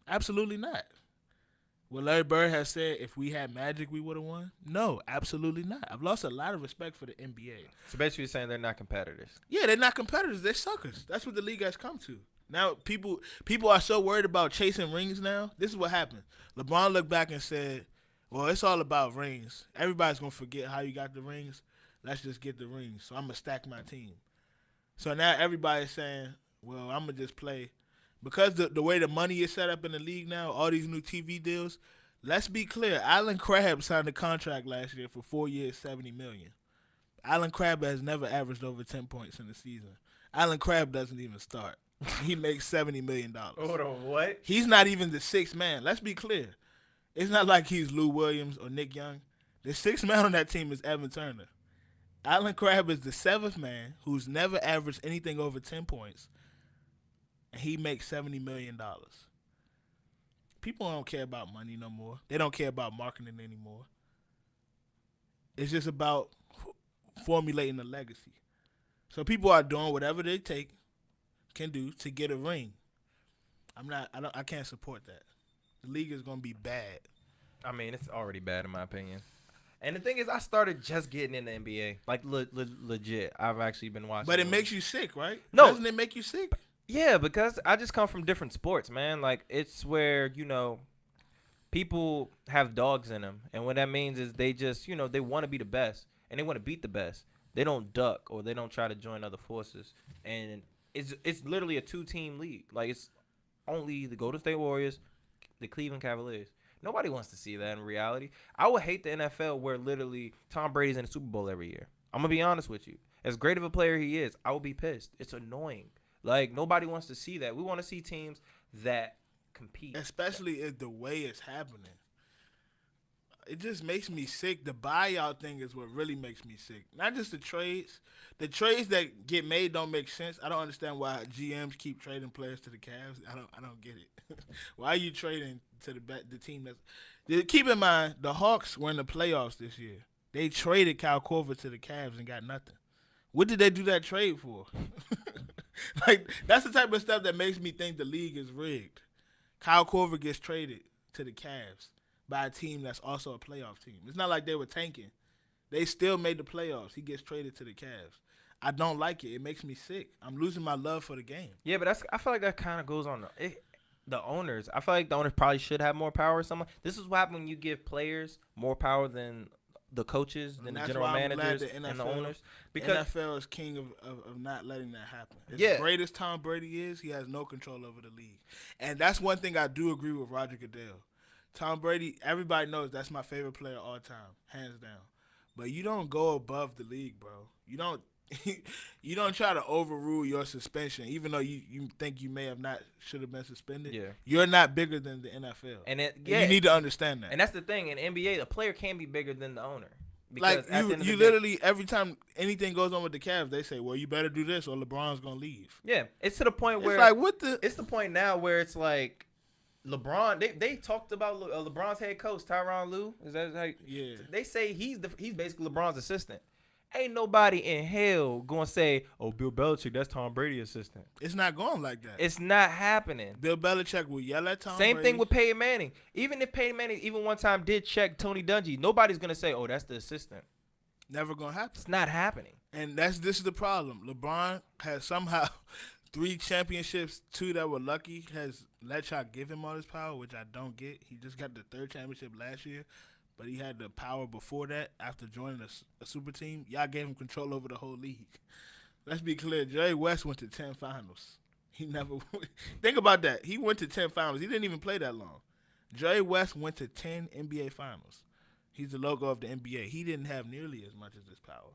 S3: Absolutely not. What Larry Bird has said, if we had Magic, we would have won? No, absolutely not. I've lost a lot of respect for the NBA.
S1: So basically you're saying they're not competitors.
S3: Yeah, they're not competitors. They're suckers. That's what the league has come to. Now, people are so worried about chasing rings now. This is what happened. LeBron looked back and said, well, it's all about rings. Everybody's going to forget how you got the rings. Let's just get the rings. So I'm going to stack my team. So now everybody's saying, well, I'm going to just play. Because the way the money is set up in the league now, all these new TV deals, let's be clear. Alan Crabb signed a contract last year for 4 years, $70 million. Alan Crabb has never averaged over 10 points in the season. Alan Crabb doesn't even start. He makes $70 million.
S1: Hold on, what?
S3: He's not even the 6th man. Let's be clear. It's not like he's Lou Williams or Nick Young. The 6th man on that team is Evan Turner. Alan Crabb is the 7th man who's never averaged anything over 10 points. And he makes $70 million. People don't care about money no more. They don't care about marketing anymore. It's just about formulating a legacy. So people are doing whatever they can do to get a ring. I can't support that. The league is gonna be bad.
S1: I mean, it's already bad in my opinion. And the thing is, I started just getting in the NBA, like legit. I've actually been watching.
S3: But it makes you sick, right?
S1: No,
S3: doesn't it make you sick?
S1: Yeah, because I just come from different sports, man. Like, it's where, people have dogs in them. And what that means is they just, they want to be the best. And they want to beat the best. They don't duck or they don't try to join other forces. And it's literally a 2-team league. Like, it's only the Golden State Warriors, the Cleveland Cavaliers. Nobody wants to see that in reality. I would hate the NFL where literally Tom Brady's in the Super Bowl every year. I'm going to be honest with you. As great of a player he is, I would be pissed. It's annoying. Like, nobody wants to see that. We want to see teams that compete.
S3: Especially if the way it's happening. It just makes me sick. The buyout thing is what really makes me sick. Not just the trades. The trades that get made don't make sense. I don't understand why GMs keep trading players to the Cavs. I don't get it. Why are you trading to the team that's... Keep in mind, the Hawks were in the playoffs this year. They traded Kyle Korver to the Cavs and got nothing. What did they do that trade for? Like, that's the type of stuff that makes me think the league is rigged. Kyle Korver gets traded to the Cavs by a team that's also a playoff team. It's not like they were tanking. They still made the playoffs. He gets traded to the Cavs. I don't like it. It makes me sick. I'm losing my love for the game.
S1: Yeah, but I feel like that kind of goes on the owners. I feel like the owners probably should have more power or something. This is what happens when you give players more power than the coaches, than the general managers, and the owners. Because
S3: the NFL is king of not letting that happen. As great as Tom Brady is, he has no control over the league. And that's one thing I do agree with Roger Goodell. Tom Brady, everybody knows that's my favorite player all time, hands down. But you don't go above the league, bro. You don't you don't try to overrule your suspension, even though you think you may have should have been suspended.
S1: Yeah.
S3: You're not bigger than the NFL.
S1: And
S3: you need to understand that.
S1: And that's the thing. In NBA, the player can be bigger than the owner.
S3: Like, you literally, every time anything goes on with the Cavs, they say, well, you better do this or LeBron's going to leave.
S1: Yeah. It's to the point where...
S3: It's like, what the...
S1: It's the point now where it's like, LeBron, they talked about LeBron's head coach Tyronn Lue. Is that how?
S3: Yeah.
S1: They say he's basically LeBron's assistant. Ain't nobody in hell gonna say, "Oh, Bill Belichick, that's Tom Brady's assistant."
S3: It's not going like that.
S1: It's not happening.
S3: Bill Belichick will yell at Tom
S1: Same
S3: Brady.
S1: thing with Peyton Manning. Even if Peyton Manning even one time did check Tony Dungy, nobody's gonna say, "Oh, that's the assistant."
S3: Never gonna happen.
S1: It's not happening.
S3: And this is the problem. LeBron has somehow 3 championships, 2 that were lucky, has let y'all give him all this power, which I don't get. He just got the 3rd championship last year, but he had the power before that after joining a super team. Y'all gave him control over the whole league. Let's be clear. Jerry West went to 10 finals. He never – think about that. He went to 10 finals. He didn't even play that long. Jerry West went to 10 NBA finals. He's the logo of the NBA. He didn't have nearly as much as this power.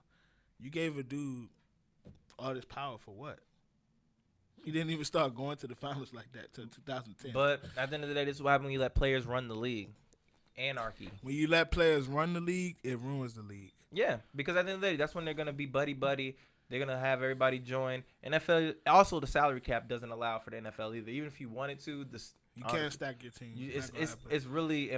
S3: You gave a dude all this power for what? He didn't even start going to the finals like that till 2010.
S1: But at the end of the day, this is what happens when you let players run the league. Anarchy.
S3: When you let players run the league, it ruins the league.
S1: Yeah, because at the end of the day, that's when they're going to be buddy-buddy. They're going to have everybody join. NFL, also the salary cap doesn't allow for the NFL either. Even if you wanted to,
S3: you can't stack your team.
S1: It's really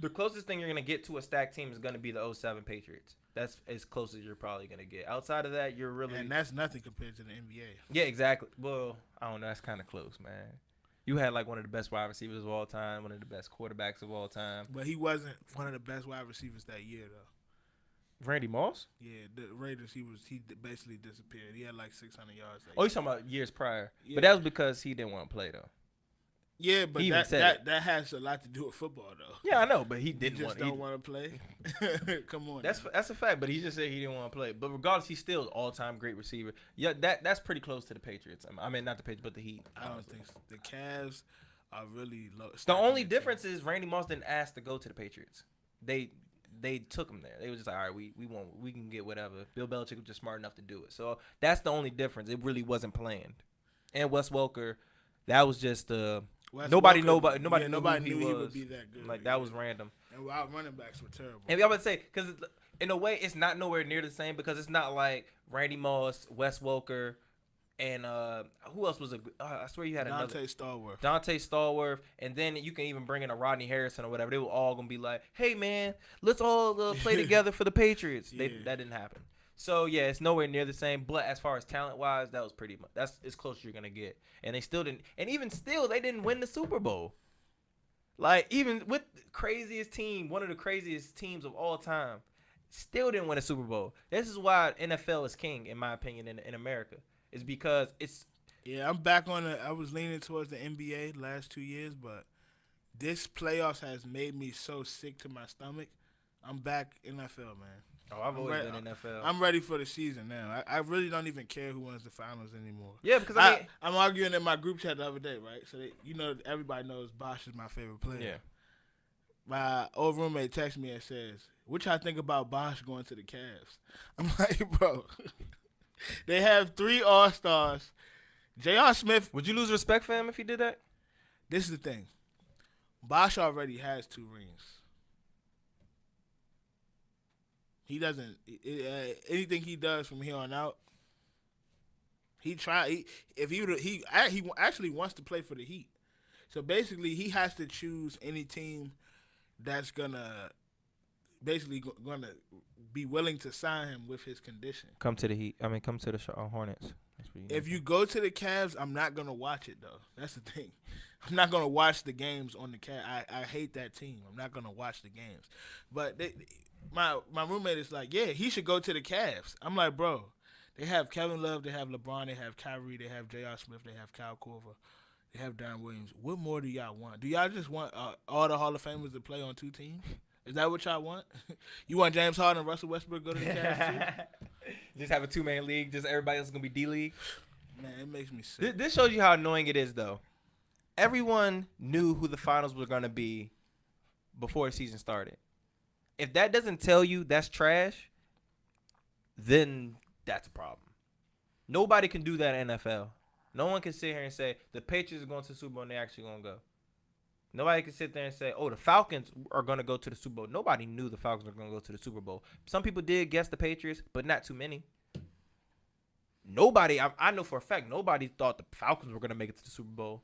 S1: the closest thing you're going to get to a stacked team is going to be the 07 Patriots. That's as close as you're probably going to get. Outside of that, you're really...
S3: And that's nothing compared to the NBA.
S1: Yeah, exactly. Well, I don't know. That's kind of close, man. You had like one of the best wide receivers of all time, one of the best quarterbacks of all time.
S3: But he wasn't one of the best wide receivers that year, though.
S1: Randy Moss?
S3: Yeah, the Raiders, he basically disappeared. He had like 600 yards.
S1: Oh, you're talking about years prior.
S3: Yeah.
S1: But that was because he didn't want to play, though.
S3: Yeah, but that has a lot to do with football, though.
S1: Yeah, I know, but he didn't want to.
S3: Don't want to play. Come on.
S1: That's a fact, but he just said he didn't want to play. But regardless, he's still an all-time great receiver. Yeah, that's pretty close to the Patriots. I mean, not the Patriots, but the Heat.
S3: I don't think so. The Cavs are really low.
S1: The only difference is Randy Moss didn't ask to go to the Patriots. They took him there. They was just like, all right, we can get whatever. Bill Belichick was just smart enough to do it. So that's the only difference. It really wasn't planned. And Wes Welker, that was just nobody knew who he
S3: would be that good.
S1: Like that was random.
S3: And our running backs were terrible.
S1: And I would say because in a way it's not nowhere near the same because it's not like Randy Moss, Wes Welker, and who else was I swear you had
S3: Dante Stallworth.
S1: Dante Stallworth, and then you can even bring in a Rodney Harrison or whatever. They were all gonna be like, "Hey man, let's all play together for the Patriots."
S3: Yeah.
S1: That didn't happen. So yeah, it's nowhere near the same. But as far as talent wise, that was pretty much that's as close as you're gonna get. And they still didn't. And even still, they didn't win the Super Bowl. Like even with the craziest team, one of the craziest teams of all time, still didn't win a Super Bowl. This is why NFL is king, in my opinion, in America. Is because it's.
S3: Yeah, I'm back on it. I was leaning towards the NBA last 2 years, but this playoffs has made me so sick to my stomach. I'm back NFL, man.
S1: Oh, I've always been NFL.
S3: I'm ready for the season now. I really don't even care who wins the finals anymore.
S1: Yeah, because
S3: I'm arguing in my group chat the other day, right? So everybody knows Bosh is my favorite player.
S1: Yeah.
S3: My old roommate texts me and says, "What y'all think about Bosh going to the Cavs?" I'm like, bro, they have 3 All-Stars. J.R. Smith.
S1: Would you lose respect for him if he did that?
S3: This is the thing. Bosh already has 2 rings. He doesn't anything he does from here on out. He actually wants to play for the Heat. So basically, he has to choose any team that's gonna be willing to sign him with his condition.
S1: Come to the Heat. I mean, come to the Hornets.
S3: If you go to the Cavs, I'm not gonna watch it though. That's the thing. I'm not gonna watch the games on the Cavs. I hate that team. I'm not gonna watch the games. But my roommate is like, yeah, he should go to the Cavs. I'm like, bro, they have Kevin Love, they have LeBron, they have Kyrie, they have J.R. Smith, they have Kyle Korver, they have Darren Williams. What more do y'all want? Do y'all just want all the Hall of Famers to play on 2 teams? Is that what y'all want? You want James Harden and Russell Westbrook to go to the Cavs too?
S1: Just have a 2-man league. Just everybody else is going to be D-League.
S3: Man, it makes me sick.
S1: This shows you how annoying it is, though. Everyone knew who the finals were going to be before the season started. If that doesn't tell you that's trash, then that's a problem. Nobody can do that in NFL. No one can sit here and say the Patriots are going to the Super Bowl and they're actually going to go. Nobody can sit there and say, oh, the Falcons are going to go to the Super Bowl. Nobody knew the Falcons were going to go to the Super Bowl. Some people did guess the Patriots, but not too many. Nobody, I know for a fact, nobody thought the Falcons were going to make it to the Super Bowl.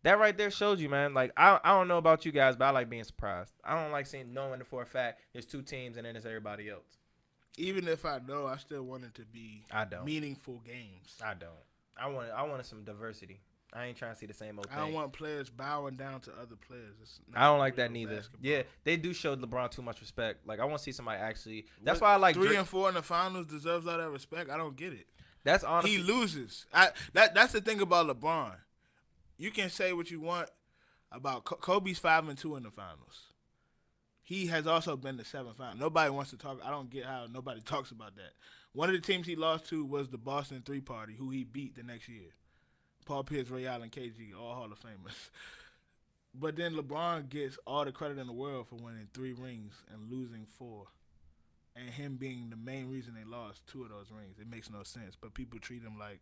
S1: That right there shows you, man. Like I don't know about you guys, but I like being surprised. I don't like knowing for a fact there's 2 teams and then there's everybody else.
S3: Even if I know, I still want it to be meaningful games.
S1: I don't. I wanted some diversity. I ain't trying to see the same old thing.
S3: I don't want players bowing down to other players.
S1: I don't like that neither. Basketball. Yeah, they do show LeBron too much respect. Like I want to see somebody actually. That's why I like
S3: 3 and 4 in the finals deserves all that respect. I don't get it.
S1: That's honestly
S3: he loses. That's the thing about LeBron. You can say what you want about Kobe's 5 and 2 in the finals. He has also been to 7 finals. Nobody wants to talk. I don't get how nobody talks about that. One of the teams he lost to was the Boston 3 Party, who he beat the next year. Paul Pierce, Ray Allen, KG, all Hall of Famers. But then LeBron gets all the credit in the world for winning 3 rings and losing 4. And him being the main reason they lost 2 of those rings. It makes no sense. But people treat him like,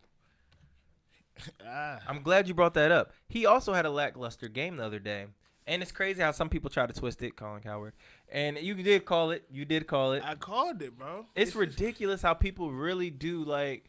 S1: I'm glad you brought that up. He also had a lackluster game the other day. And it's crazy how some people try to twist it, Colin Coward. And you did call it. You did call it.
S3: I called it, bro.
S1: It's ridiculous how people really do, like,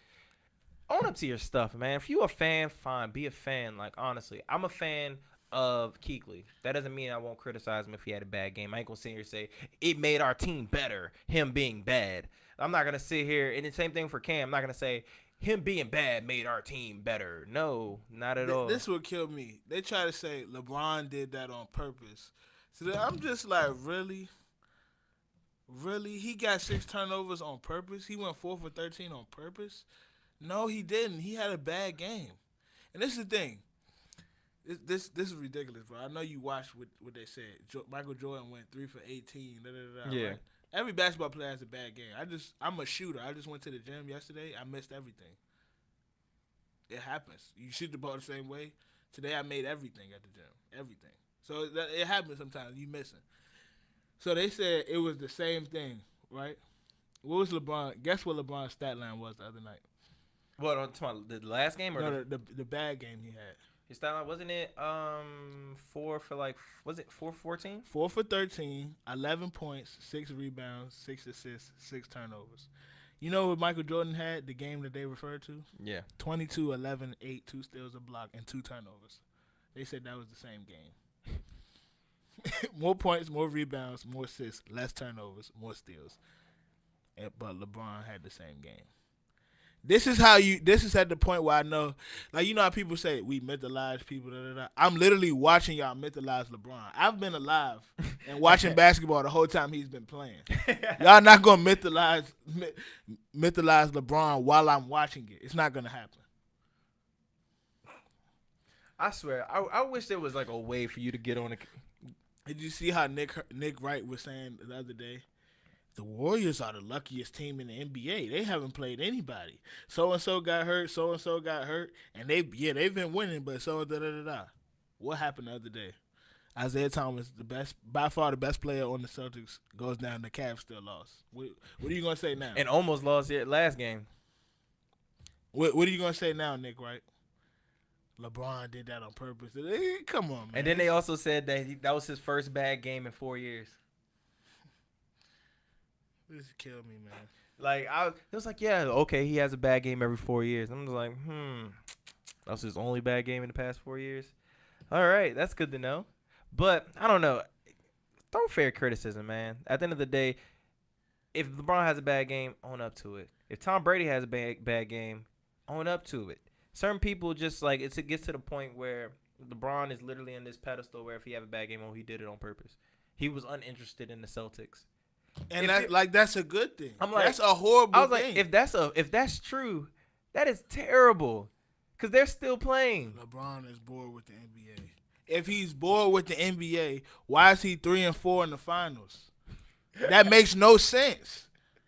S1: own up to your stuff, man. If you a fan, fine. Be a fan. Like, honestly, I'm a fan of Kuechly. That doesn't mean I won't criticize him if he had a bad game. I ain't going to sit here and say, it made our team better, him being bad. I'm not going to sit here, and the same thing for Cam. I'm not going to say, him being bad made our team better. No, not at all.
S3: This would kill me. They try to say LeBron did that on purpose. So I'm just like, really? Really? He got 6 turnovers on purpose? He went 4 for 13 on purpose? No, he didn't. He had a bad game. And this is the thing. This is ridiculous, bro. I know you watched what they said. Michael Jordan went 3 for 18.
S1: Yeah.
S3: Right? Every basketball player has a bad game. I'm a shooter. I just went to the gym yesterday. I missed everything. It happens. You shoot the ball the same way. Today I made everything at the gym. Everything. So it happens sometimes. You missing. So they said it was the same thing, right? What was LeBron? Guess what LeBron's stat line was the other night?
S1: What, on the last game? Or
S3: no, the bad game he had.
S1: His stat line, wasn't it 4 for like, was it 4 for 14?
S3: 4 for 13, 11 points, 6 rebounds, 6 assists, 6 turnovers. You know what Michael Jordan had, the game that they referred to?
S1: Yeah.
S3: 22, 11, 8, 2 steals, a block, and 2 turnovers. They said that was the same game. More points, more rebounds, more assists, less turnovers, more steals. But LeBron had the same game. This is at the point where I know, like, you know how people say, we mythologize people, I'm literally watching y'all mythologize LeBron. I've been alive and watching basketball the whole time he's been playing. Y'all not going to mythologize LeBron while I'm watching it. It's not going to happen.
S1: I swear, I wish there was like a way for you to get on it.
S3: Did you see how Nick Wright was saying the other day? The Warriors are the luckiest team in the NBA. They haven't played anybody. So-and-so got hurt, so-and-so got hurt, and they've been winning, but so da-da-da-da. What happened the other day? Isaiah Thomas, by far the best player on the Celtics, goes down. The Cavs still lost. What are you going to say now?
S1: And almost lost it last game.
S3: What are you going to say now, Nick Wright? LeBron did that on purpose. Come on, man.
S1: And then they also said that that was his first bad game in 4 years.
S3: This killed me, man.
S1: Like, it was like, yeah, okay, he has a bad game every 4 years. I'm just like, that was his only bad game in the past 4 years. All right, that's good to know. But I don't know. Throw fair criticism, man. At the end of the day, if LeBron has a bad game, own up to it. If Tom Brady has a bad game, own up to it. Certain people just, like, it gets to the point where LeBron is literally in this pedestal where if he have a bad game, he did it on purpose. He was uninterested in the Celtics.
S3: And that's a good thing.
S1: I'm like,
S3: that's a horrible thing.
S1: I was like, if that's true, that is terrible. Because they're still playing.
S3: LeBron is bored with the NBA. If he's bored with the NBA, why is he 3 and 4 in the finals? That makes no sense.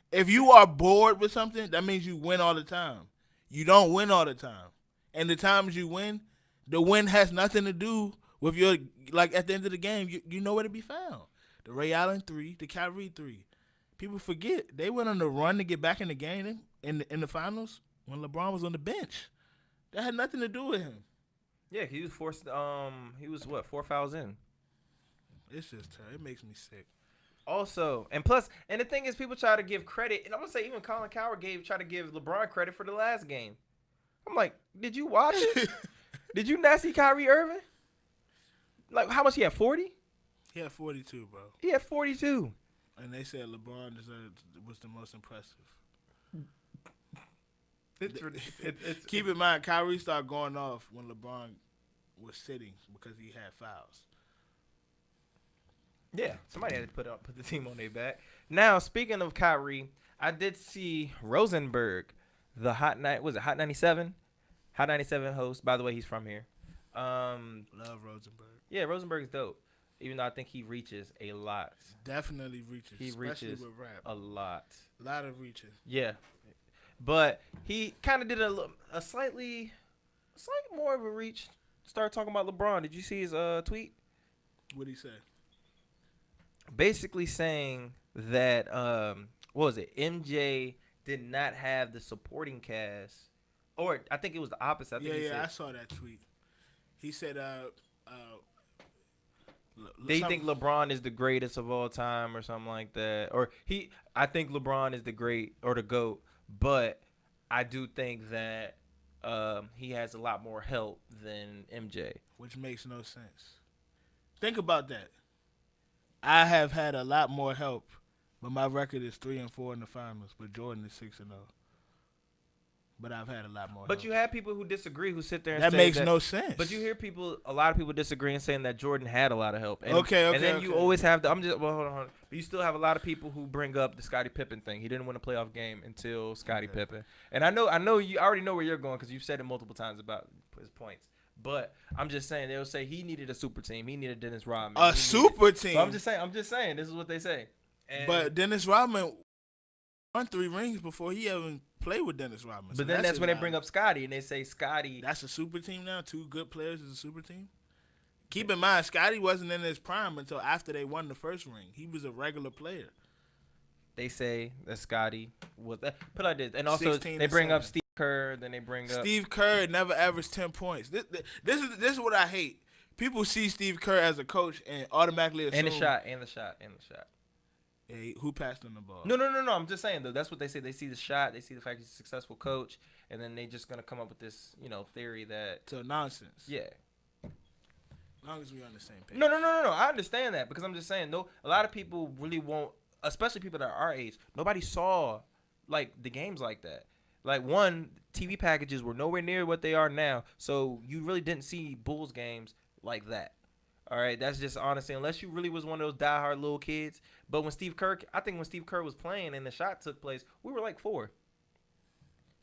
S3: If you are bored with something, that means you win all the time. You don't win all the time. And the times you win, the win has nothing to do with your, like, at the end of the game, you know where to be found. The Ray Allen 3, the Kyrie 3. People forget they went on the run to get back in the game in the finals when LeBron was on the bench. That had nothing to do with him.
S1: Yeah, he was forced. He was 4 fouls in.
S3: It's just terrible. It makes me sick.
S1: Also, and the thing is, people try to give credit, and I'm gonna say even Colin Coward tried to give LeBron credit for the last game. I'm like, did you watch it? Did you not see Kyrie Irving? Like how much he had? 40?
S3: He had 42, bro.
S1: He had 42.
S3: And they said LeBron was the most impressive.
S1: It's
S3: Keep in mind, Kyrie started going off when LeBron was sitting because he had fouls.
S1: Yeah, somebody had to put the team on their back. Now, speaking of Kyrie, I did see Rosenberg, the Hot 97? Hot 97 host. By the way, he's from here.
S3: Love Rosenberg.
S1: Yeah, Rosenberg's dope. Even though I think he reaches a lot.
S3: Definitely reaches.
S1: He
S3: especially
S1: reaches
S3: with rap.
S1: a lot.
S3: A lot of reaching.
S1: Yeah. But he kind of did a slightly more of a reach. Started talking about LeBron. Did you see his tweet?
S3: What'd he say?
S1: Basically saying that what was it? MJ did not have the supporting cast, or I think it was the opposite. I think he said,
S3: I saw that tweet. He said,
S1: "Do you think LeBron is the greatest of all time, or something like that?" Or I think LeBron is the great or the GOAT, but I do think that he has a lot more help than MJ,
S3: which makes no sense. Think about that. I have had a lot more help, but my record is 3-4 in the finals. But Jordan is 6-0. But I've had a lot more.
S1: But
S3: help.
S1: you have people who disagree who sit there and
S3: that
S1: say
S3: makes no sense.
S1: But you hear a lot of people disagree and saying that Jordan had a lot of help. And,
S3: okay.
S1: And then you always have hold on. But you still have a lot of people who bring up the Scottie Pippen thing. He didn't win a playoff game until Scottie Pippen. And I know you already know where you're going because you've said it multiple times about his points. But I'm just saying they'll say he needed a super team. He needed Dennis Rodman.
S3: A super team.
S1: But I'm just saying this is what they say. And
S3: but Dennis Rodman won 3 rings before he ever played with Dennis Rodman.
S1: But then that's when they bring up Scottie and they say Scottie.
S3: That's a super team now. 2 good players is a super team. Keep in mind, Scottie wasn't in his prime until after they won the first ring. He was a regular player.
S1: They say that Scottie was put like this, and also they bring up Steve Kerr. Then they bring up
S3: Steve Kerr never averaged 10 points. This is what I hate. People see Steve Kerr as a coach and automatically assume
S1: and the shot.
S3: Hey, who passed him the ball?
S1: No. I'm just saying though. That's what they say. They see the shot. They see the fact he's a successful coach, and then they just gonna come up with this, theory that
S3: to nonsense.
S1: Yeah.
S3: As long as we're on the same page.
S1: No. I understand that because I'm just saying a lot of people really won't, especially people that are our age. Nobody saw like the games like that. Like TV packages were nowhere near what they are now, so you really didn't see Bulls games like that. All right, that's just honestly, unless you really was one of those diehard little kids. But I think when Steve Kerr was playing and the shot took place, we were like 4.